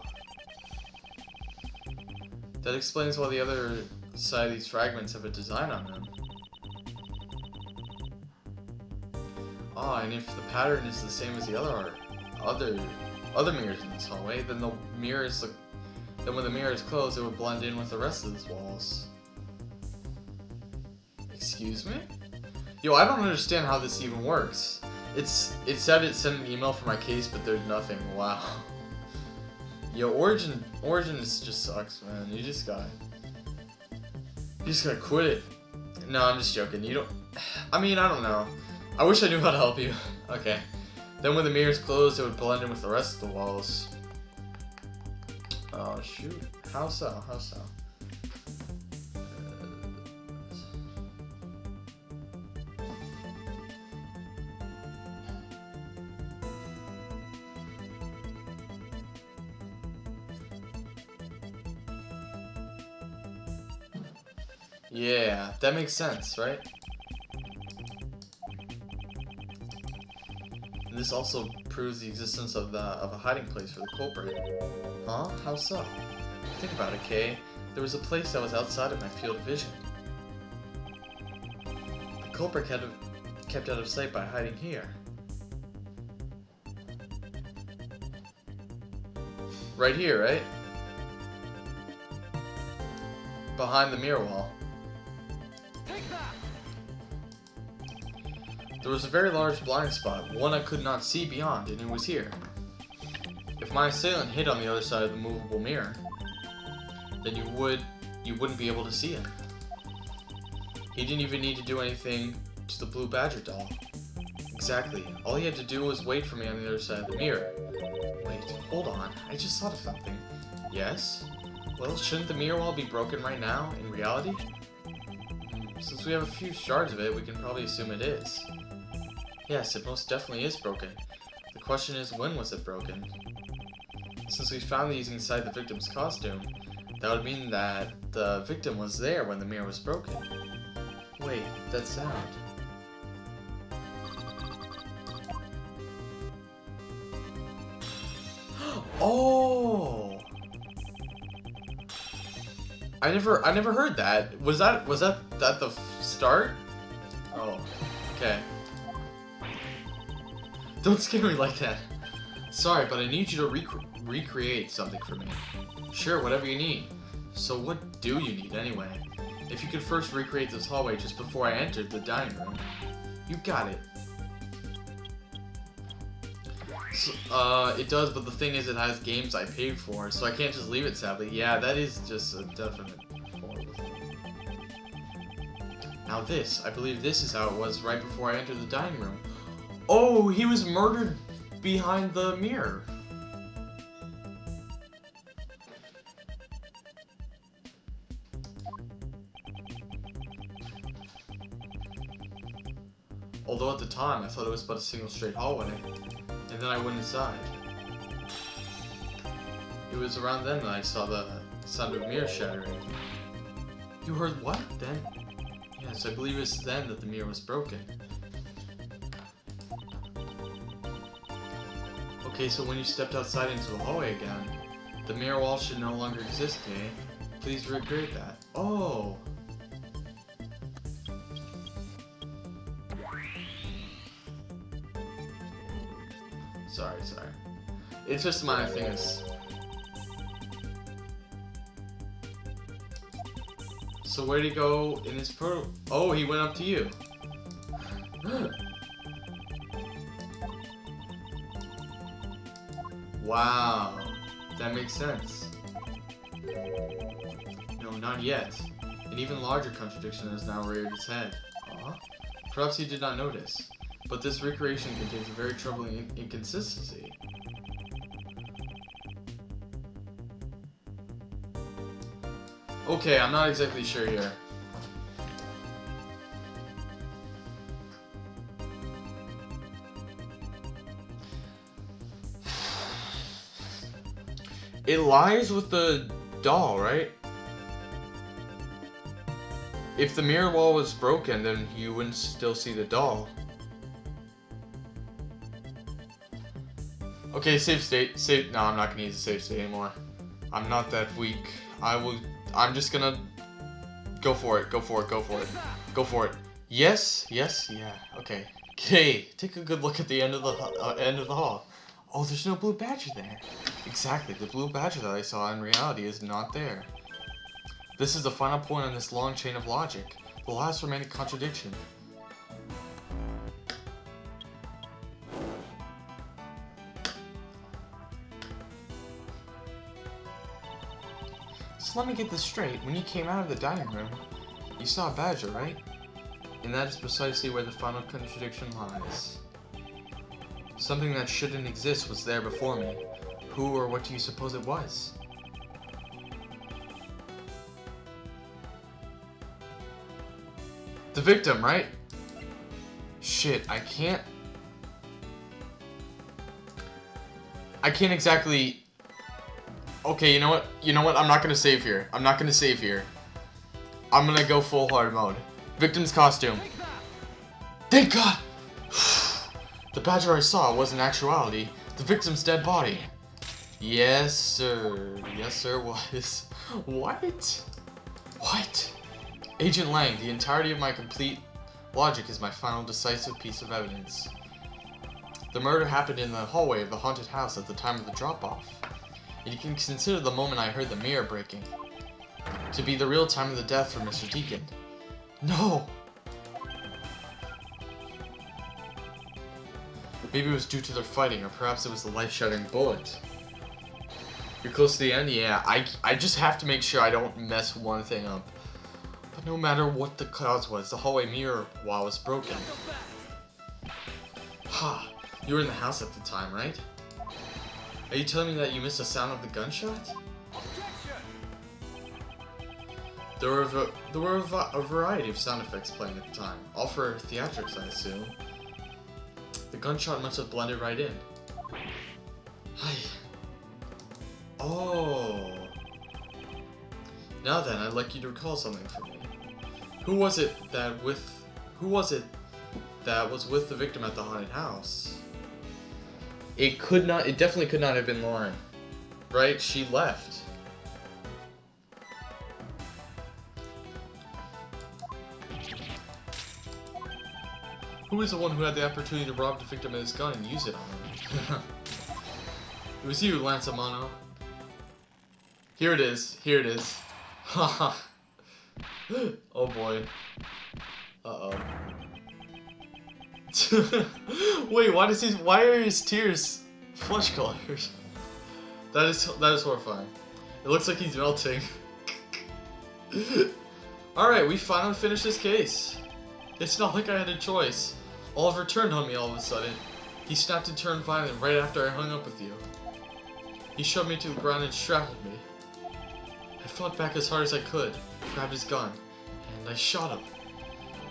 That explains why the other side of these fragments have a design on them. Ah, and if the pattern is the same as the other mirrors in this hallway, then when the mirror is closed, it would blend in with the rest of these walls. Excuse me? Yo, I don't understand how this even works. It said it sent an email for my case, but there's nothing. Wow. Yo, Origin just sucks, man. You just gotta quit it. No, I'm just joking. I don't know. I wish I knew how to help you. Okay. Then when the mirror's closed, it would blend in with the rest of the walls. Oh, shoot. How so? How so? Yeah, that makes sense, right? This also proves the existence of a hiding place for the culprit. Huh? How so? Think about it, Kay. There was a place that was outside of my field of vision. The culprit kept out of sight by hiding here. Right here, right? Behind the mirror wall. Take that! There was a very large blind spot, one I could not see beyond, and it was here. If my assailant hid on the other side of the movable mirror, then you wouldn't be able to see him. He didn't even need to do anything to the blue badger doll. Exactly. All he had to do was wait for me on the other side of the mirror. Wait, hold on. I just thought of something. Yes? Well, shouldn't the mirror wall be broken right now, in reality? Since we have a few shards of it, we can probably assume it is. Yes, it most definitely is broken. The question is, when was it broken? Since we found these inside the victim's costume, that would mean that the victim was there when the mirror was broken. Wait, that sound. Oh! I never heard that. Was that at the start? Oh, okay. Don't scare me like that. Sorry, but I need you to recreate something for me. Sure, whatever you need. So what do you need anyway? If you could first recreate this hallway just before I entered the dining room. You got it. So, it does, but the thing is it has games I paid for, so I can't just leave it, sadly. Yeah, that is just a definite horrible thing. Now this, I believe this is how it was right before I entered the dining room. Oh, he was murdered behind the mirror. Although at the time, I thought it was but a single straight hallway. And then I went inside. It was around then that I saw the sound of a mirror shattering. You heard what, then? Yes, I believe it's then that the mirror was broken. Okay, so when you stepped outside into the hallway again, the mirror wall should no longer exist, eh? Please recreate that. Oh! Sorry. It's just my thing is... So where'd he go in his pro... Oh, he went up to you. Wow. That makes sense. No, not yet. An even larger contradiction has now reared its head. Huh? Perhaps you did not notice, but this recreation contains a very troubling inconsistency. Okay, I'm not exactly sure here. It lies with the doll, right? If the mirror wall was broken, then you wouldn't still see the doll. Okay, save state. Save. No, I'm not gonna use the save state anymore. I'm not that weak. I'm just gonna go for it. Go for it. Go for it. Go for it. Yes. Yes. Yeah. Okay. Okay. Take a good look at the end of the hall. Oh, there's no blue badger there. Exactly. The blue badger that I saw in reality is not there. This is the final point on this long chain of logic. The last remaining contradiction. So let me get this straight. When you came out of the dining room, you saw a badger, right? And that is precisely where the final contradiction lies. Something that shouldn't exist was there before me. Who or what do you suppose it was? The victim, right? Shit, I can't exactly... Okay, you know what? You know what? I'm not gonna save here. I'm not gonna save here. I'm gonna go full hard mode. Victim's costume. Thank God! The badger I saw was in actuality the victim's dead body. Yes, sir. Yes, sir, was. What? What? Agent Lang, the entirety of my complete logic is my final decisive piece of evidence. The murder happened in the hallway of the haunted house at the time of the drop-off. And you can consider the moment I heard the mirror breaking to be the real time of the death for Mr. Deacon. No! Maybe it was due to their fighting, or perhaps it was the life-shattering bullet. You're close to the end? Yeah, I just have to make sure I don't mess one thing up. But no matter what the cause was, the hallway mirror wall was broken. Ha! You were in the house at the time, right? Are you telling me that you missed the sound of the gunshot? There were a variety of sound effects playing at the time, all for theatrics, I assume. The gunshot must have blended right in. Hi. Oh. Now then, I'd like you to recall something for me. Who was it that was with the victim at the haunted house? It definitely could not have been Lauren. Right? She left. Who is the one who had the opportunity to rob the victim of his gun and use it on him? It was you, Lance Amano. Here it is. Here it is. Haha. Oh boy. Uh-oh. Wait, why are his tears flesh colors? That is horrifying. It looks like he's melting. Alright, we finally finished this case. It's not like I had a choice. Oliver turned on me all of a sudden. He snapped and turned violent right after I hung up with you. He shoved me to the ground and strangled me. I fought back as hard as I could, grabbed his gun, and I shot him.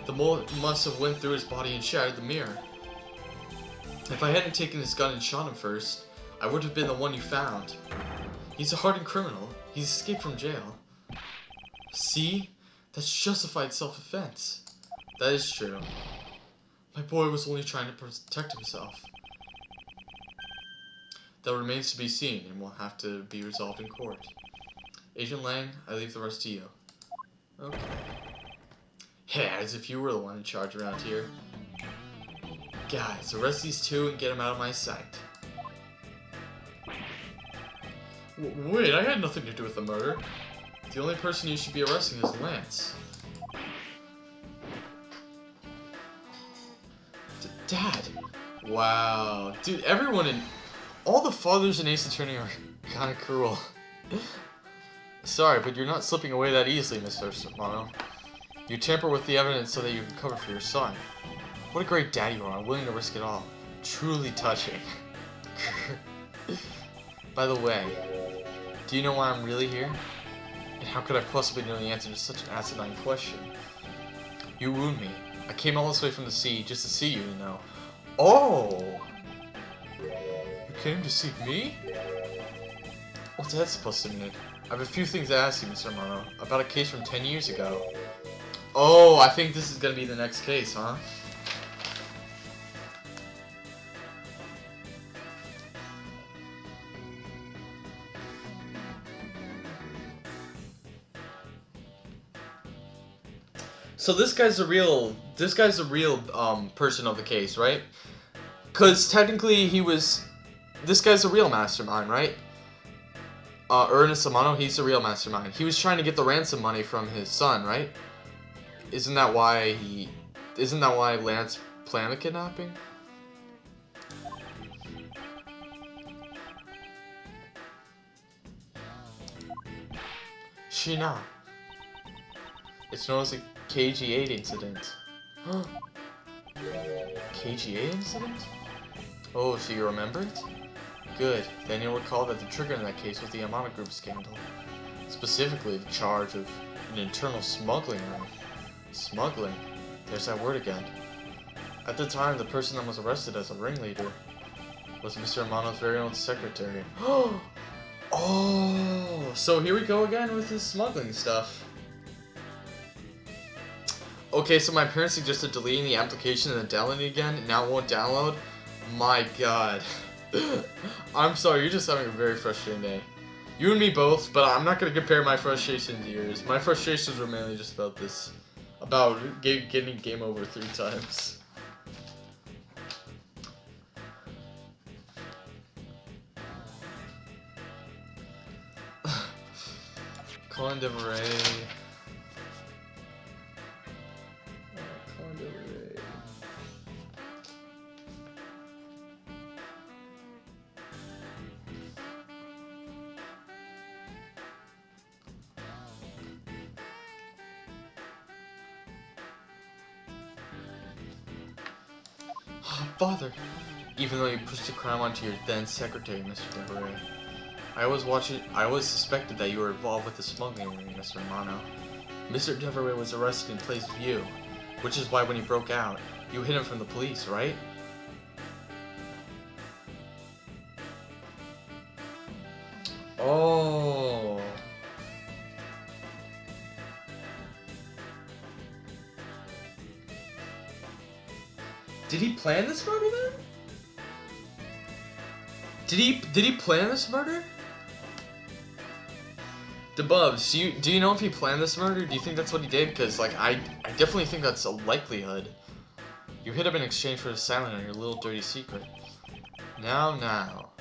The bullet must have went through his body and shattered the mirror. If I hadn't taken his gun and shot him first, I would have been the one you found. He's a hardened criminal. He's escaped from jail. See? That's justified self-defense. That is true. My boy was only trying to protect himself. That remains to be seen and will have to be resolved in court. Agent Lang, I leave the rest to you. Okay. Yeah, as if you were the one in charge around here. Guys, arrest these two and get them out of my sight. Wait, I had nothing to do with the murder. The only person you should be arresting is Lance. Dad! Wow. Dude, all the fathers in Ace Attorney are kinda cruel. Sorry, but you're not slipping away that easily, Mr. Amano. You tamper with the evidence so that you can cover for your son. What a great dad you are, willing to risk it all. Truly touching. By the way, do you know why I'm really here? And how could I possibly know the answer to such an asinine question? You wound me. I came all this way from the sea just to see you, you know. Oh! You came to see me? What's that supposed to mean? I have a few things to ask you, Mr. Mono, about a case from 10 years ago. Oh, I think this is gonna be the next case, huh? So this guy's the real person of the case, right? Cause technically this guy's the real mastermind, right? Ernest Amano, he's the real mastermind. He was trying to get the ransom money from his son, right? Isn't that why Lance planned the kidnapping? Shina. It's known as the KG8 incident. KG8 incident? Oh, so you remember it? Good. Then you'll recall that the trigger in that case was the Amano Group scandal. Specifically, the charge of an internal smuggling ring. Smuggling? There's that word again. At the time, the person that was arrested as a ringleader was Mr. Amano's very own secretary. Oh, so here we go again with this smuggling stuff. Okay, so my parents suggested deleting the application and then downloading it again, and now it won't download? My god. I'm sorry, you're just having a very frustrating day. You and me both, but I'm not going to compare my frustration to yours. My frustrations were mainly just about this. About getting game over 3 times. Colin DeVray. Colin DeVray. Father, even though you pushed the crime onto your then secretary, Mr. DeVray, I always suspected that you were involved with the smuggling ring, Mr. Amano. Mr. DeVray was arrested in place of you, which is why when he broke out, you hid him from the police, right? Oh. Did he plan this murder then? Did he plan this murder? DeBubs, do you know if he planned this murder? Do you think that's what he did? Because like I definitely think that's a likelihood. You hit him in exchange for a silent on your little dirty secret. Now.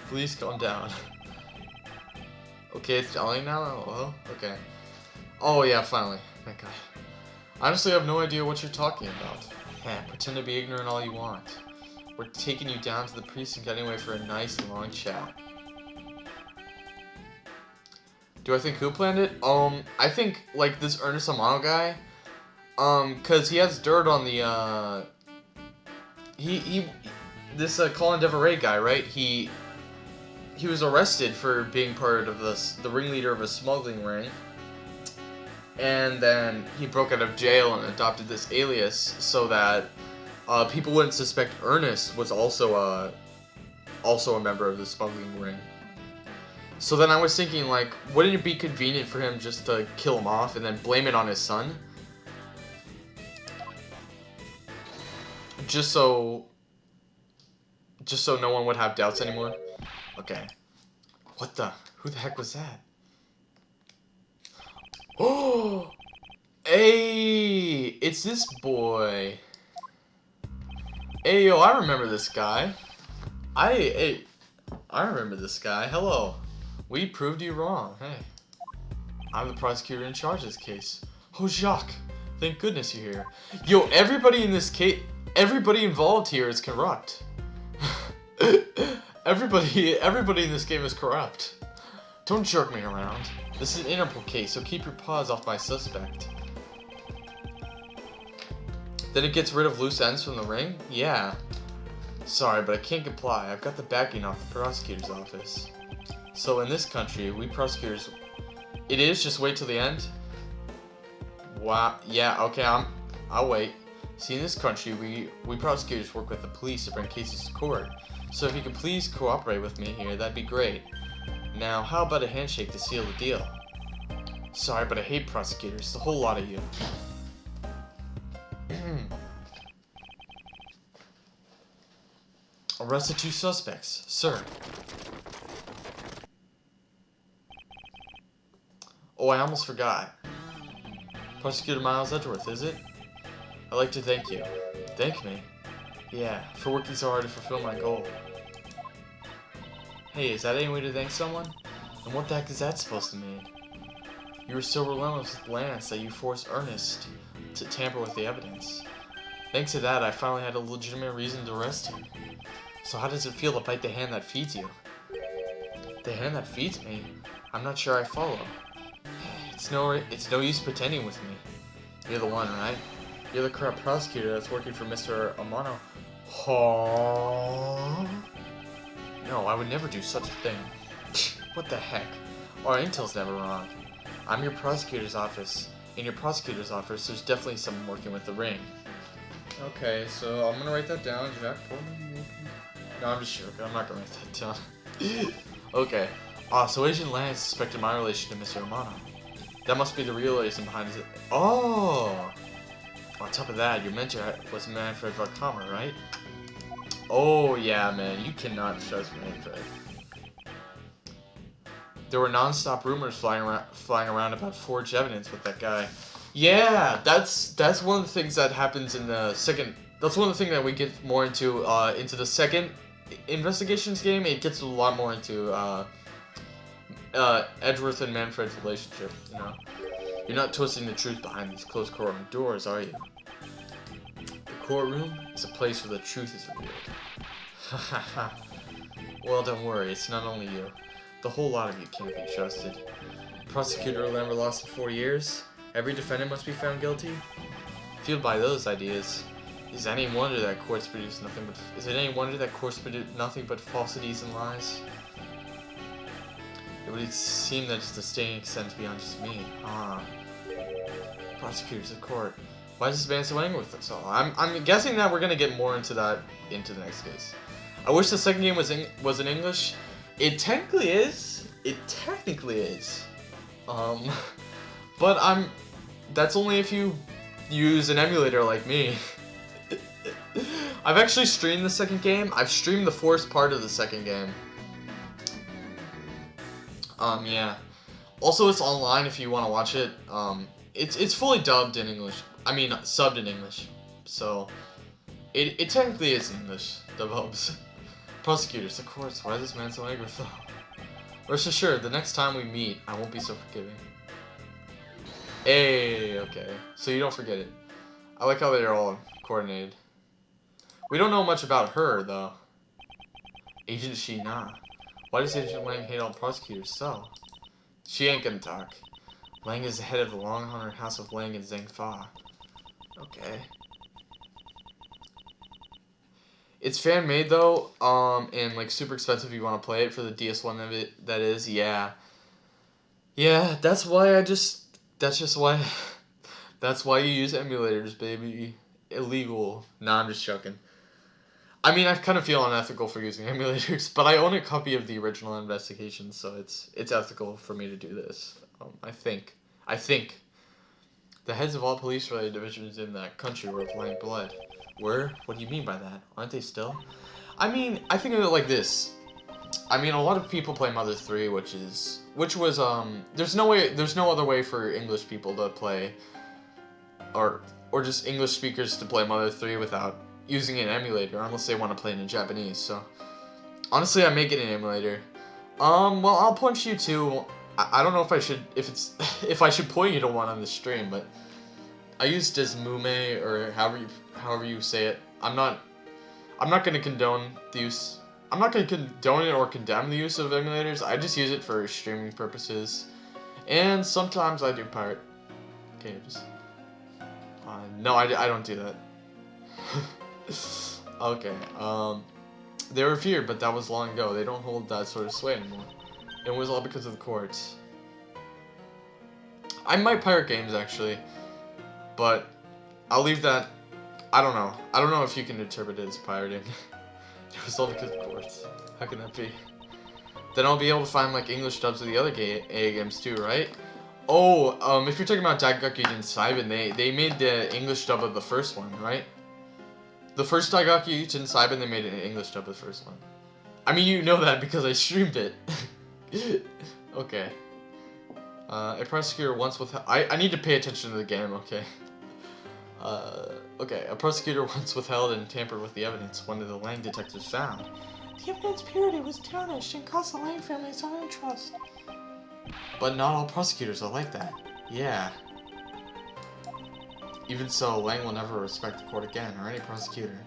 Please calm down. Okay, it's telling now? Oh, okay. Oh yeah, finally. Thank God. Honestly, I have no idea what you're talking about. Pretend to be ignorant all you want. We're taking you down to the precinct anyway for a nice long chat. Do I think who planned it? I think, like, this Ernest Amano guy, cause he has dirt on the, this, Colin DeVray guy, right? He was arrested for being part of the ringleader of a smuggling ring, and then he broke out of jail and adopted this alias so that, people wouldn't suspect Ernest was also a member of the smuggling ring. So then I was thinking, like, wouldn't it be convenient for him just to kill him off and then blame it on his son? Just so no one would have doubts anymore? Okay. Who the heck was that? Oh! Hey! It's this boy. Hey, yo, I remember this guy. I remember this guy. Hello. We proved you wrong. Hey. I'm the prosecutor in charge of this case. Oh, Jacques. Thank goodness you're here. Yo, everybody in this case, everybody involved here is corrupt. Everybody in this game is corrupt. Don't jerk me around. This is an Interpol case, so keep your paws off my suspect. Then it gets rid of loose ends from the ring? Yeah. Sorry, but I can't comply. I've got the backing off the prosecutor's office. So in this country, we prosecutors... It is? Just wait till the end? Wow. Yeah, okay, I'll wait. See, in this country, we prosecutors work with the police to bring cases to court. So if you could please cooperate with me here, that'd be great. Now, how about a handshake to seal the deal? Sorry, but I hate prosecutors, the whole lot of you. Arrested 2 suspects, sir. Oh, I almost forgot. Prosecutor Miles Edgeworth, is it? I'd like to thank you. Thank me? Yeah, for working so hard to fulfill my goal. Hey, is that any way to thank someone? And what the heck is that supposed to mean? You were so relentless with Lance that you forced Ernest to tamper with the evidence. Thanks to that, I finally had a legitimate reason to arrest him. So how does it feel to bite the hand that feeds you? The hand that feeds me? I'm not sure I follow. It's no use pretending with me. You're the one, right? You're the corrupt prosecutor that's working for Mr. Amano. Huh? No, I would never do such a thing. What the heck? Our intel's never wrong. I'm your prosecutor's office. In your prosecutor's office, there's definitely someone working with the ring. Okay, so I'm gonna write that down. Jack Portman. No, I'm just joking. I'm not gonna write that down. Okay. So Agent Lance suspected my relation to Mr. Amano. That must be the real reason behind it. Oh! On top of that, your mentor was Manfred Vakhammer, right? Oh, yeah, man. You cannot trust Manfred. There were non-stop rumors flying around about forged evidence with that guy. Yeah, that's one of the things that happens in the second. That's one of the things that we get more into the second investigations game. It gets a lot more into Edgeworth and Manfred's relationship. You know, you're not twisting the truth behind these closed courtroom doors, are you? The courtroom is a place where the truth is revealed. Well, don't worry. It's not only you. The whole lot of you can't be trusted. Prosecutor will never lost in 4 years. Every defendant must be found guilty. Fueled by those ideas, is it any wonder that courts produce nothing but falsities and lies? It would seem that the stain extends beyond just me. Prosecutors of court. Why is this man so angry with us all? I'm guessing that we're gonna get more into that into the next case. I wish the second game was in English. It technically is. But that's only if you use an emulator like me. I've actually streamed the second game. I've streamed the first part of the second game. Yeah. Also, it's online if you want to watch it. It's fully dubbed in English. I mean, subbed in English. So, it technically is English, the dubs. Prosecutors, of course. Why is this man so angry with them? Rest assured, the next time we meet, I won't be so forgiving. Hey, okay. So you don't forget it. I like how they're all coordinated. We don't know much about her, though. Agent Shina. Why does Agent Lang hate all prosecutors so? She ain't gonna talk. Lang is the head of the long-honored House of Lang and Zhangfa. Okay. It's fan-made, though, and, like, super expensive if you want to play it for the DS1 of it, that is, yeah. Yeah, that's why that's why you use emulators, baby. Illegal. Nah, I'm just joking. I mean, I kind of feel unethical for using emulators, but I own a copy of the original investigation, so it's ethical for me to do this. I think. The heads of all police-related divisions in that country were of Lang blood. Were? What do you mean by that? Aren't they still? I mean, I think of it like this. I mean, a lot of people play Mother 3, which was there's no other way for English people to play, or just English speakers to play Mother 3 without using an emulator, unless they want to play it in Japanese. So, honestly, I make it an emulator. Well, I'll point you to. I don't know if I should point you to one on the stream, but I use Desmume, or however you say it. I'm not gonna condone the use. I'm not gonna condone it or condemn the use of emulators. I just use it for streaming purposes, and sometimes I do pirate. Okay, just. No, I don't do that. Okay. They were feared, but that was long ago. They don't hold that sort of sway anymore. It was all because of the courts. I might pirate games, actually, but I'll leave that I don't know. I don't know if you can interpret it as pirating. It was all because of course. How can that be? Then I'll be able to find like English dubs of the other AA games too, right? Oh, if you're talking about Daigaku Jin Saiban, they made the English dub of the first one, right? The first Daigaku Jin Saiban, they made an English dub of the first one. I mean, you know that because I streamed it. Okay. A prosecutor once withheld... I need to pay attention to the game, okay? Okay. A prosecutor once withheld and tampered with the evidence one of the Lang detectives found. The evidence purity was tarnished and cost the Lang family some interest. But not all prosecutors are like that. Yeah. Even so, Lang will never respect the court again, or any prosecutor.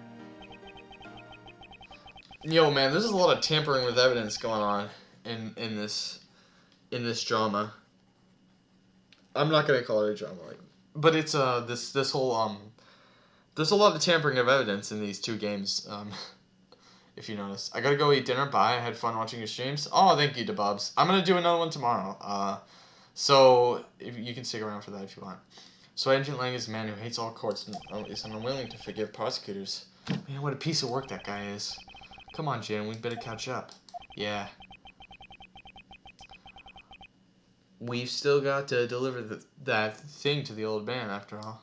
Yo, man, there's a lot of tampering with evidence going on in this drama. I'm not gonna call it a drama, but it's this whole there's a lot of tampering of evidence in these two games. If you notice, I gotta go eat dinner. Bye. I had fun watching your streams. Oh, thank you, DeBubs. I'm gonna do another one tomorrow. So if you can stick around for that if you want. So Agent Lang is a man who hates all courts and is unwilling to forgive prosecutors. Man, what a piece of work that guy is. Come on, Jin, we better catch up. Yeah. We've still got to deliver that thing to the old man, after all.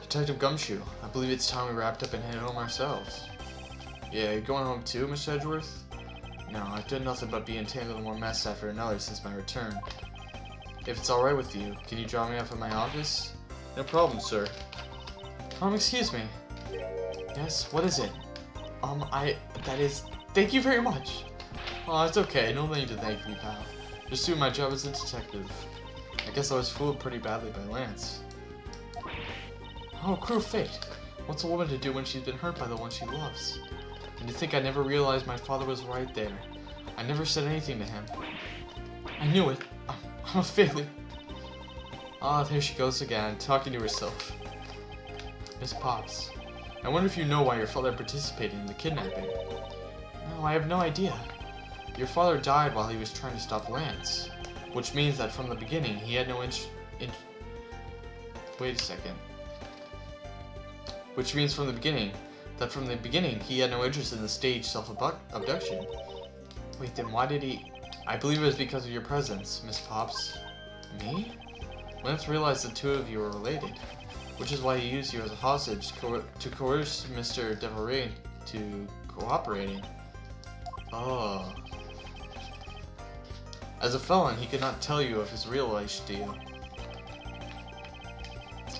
Detective Gumshoe, I believe it's time we wrapped up and headed home ourselves. Yeah, you going home too, Mr. Edgeworth? No, I've done nothing but be entangled in one mess after another since my return. If it's alright with you, can you drop me off at my office? No problem, sir. Excuse me. Yes, what is it? Thank you very much. Oh, it's okay, no need to thank me, pal. Just doing my job as a detective. I guess I was fooled pretty badly by Lance. Oh, cruel fate. What's a woman to do when she's been hurt by the one she loves? And to think I never realized my father was right there. I never said anything to him. I knew it. I'm a failure. Ah, there she goes again, talking to herself. Miss Potts, I wonder if you know why your father participated in the kidnapping. No, I have no idea. Your father died while he was trying to stop Lance. Which means that from the beginning, he had no Wait a second. Which means from the beginning, he had no interest in the staged self-abduction. Wait, then why did he... I believe it was because of your presence, Miss Potts. Me? Lance realized the two of you were related, which is why he used you as a hostage to coerce Mr. Deveray to cooperating. Oh. As a felon, he could not tell you of his real life to you.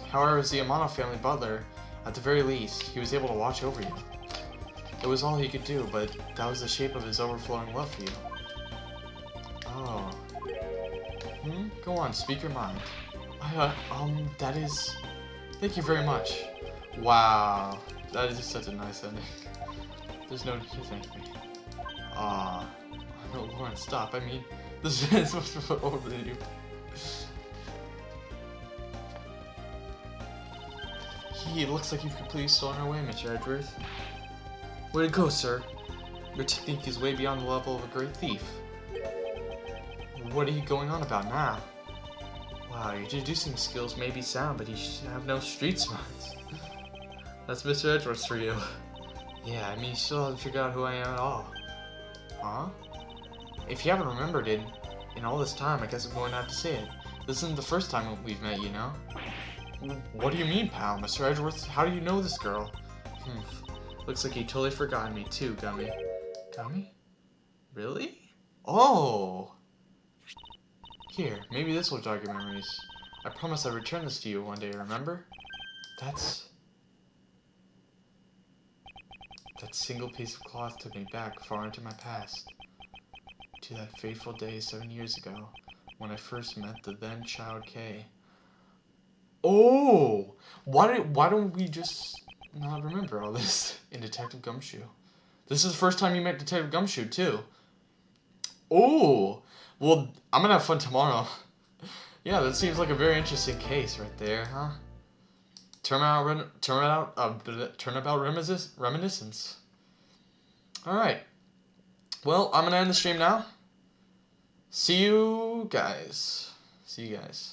However, as the Amano family butler, at the very least, he was able to watch over you. It was all he could do, but that was the shape of his overflowing love for you. Oh. Go on, speak your mind. That is... Thank you very much. Wow. That is such a nice ending. There's no need to thank me. No, Lauren, stop. I mean, this is supposed to put over to you. It looks like you've completely stolen our way, Mr. Edgeworth. Way to go, sir. Your technique is way beyond the level of a great thief. What are you going on about now? Wow, your deducing skills may be sound, but you should have no street smarts. That's Mr. Edgeworth for you. Yeah, I mean, you still haven't figured out who I am at all. Huh? If you haven't remembered it in all this time, I guess I'm going to have to say it. This isn't the first time we've met, you know? What do you mean, pal? Mr. Edgeworth, how do you know this girl? Looks like you totally forgotten me too, Gummy. Gummy? Really? Oh! Here, maybe this will jog your memories. I promise I'd return this to you one day, remember? That single piece of cloth took me back far into my past. To that fateful day 7 years ago, when I first met the then child Kay. Oh! Why don't we just not remember all this in Detective Gumshoe? This is the first time you met Detective Gumshoe, too. Oh! Well, I'm gonna have fun tomorrow. Yeah, that seems like a very interesting case right there, huh? Turnabout reminiscence. Alright. Well, I'm going to end the stream now. See you guys. See you guys.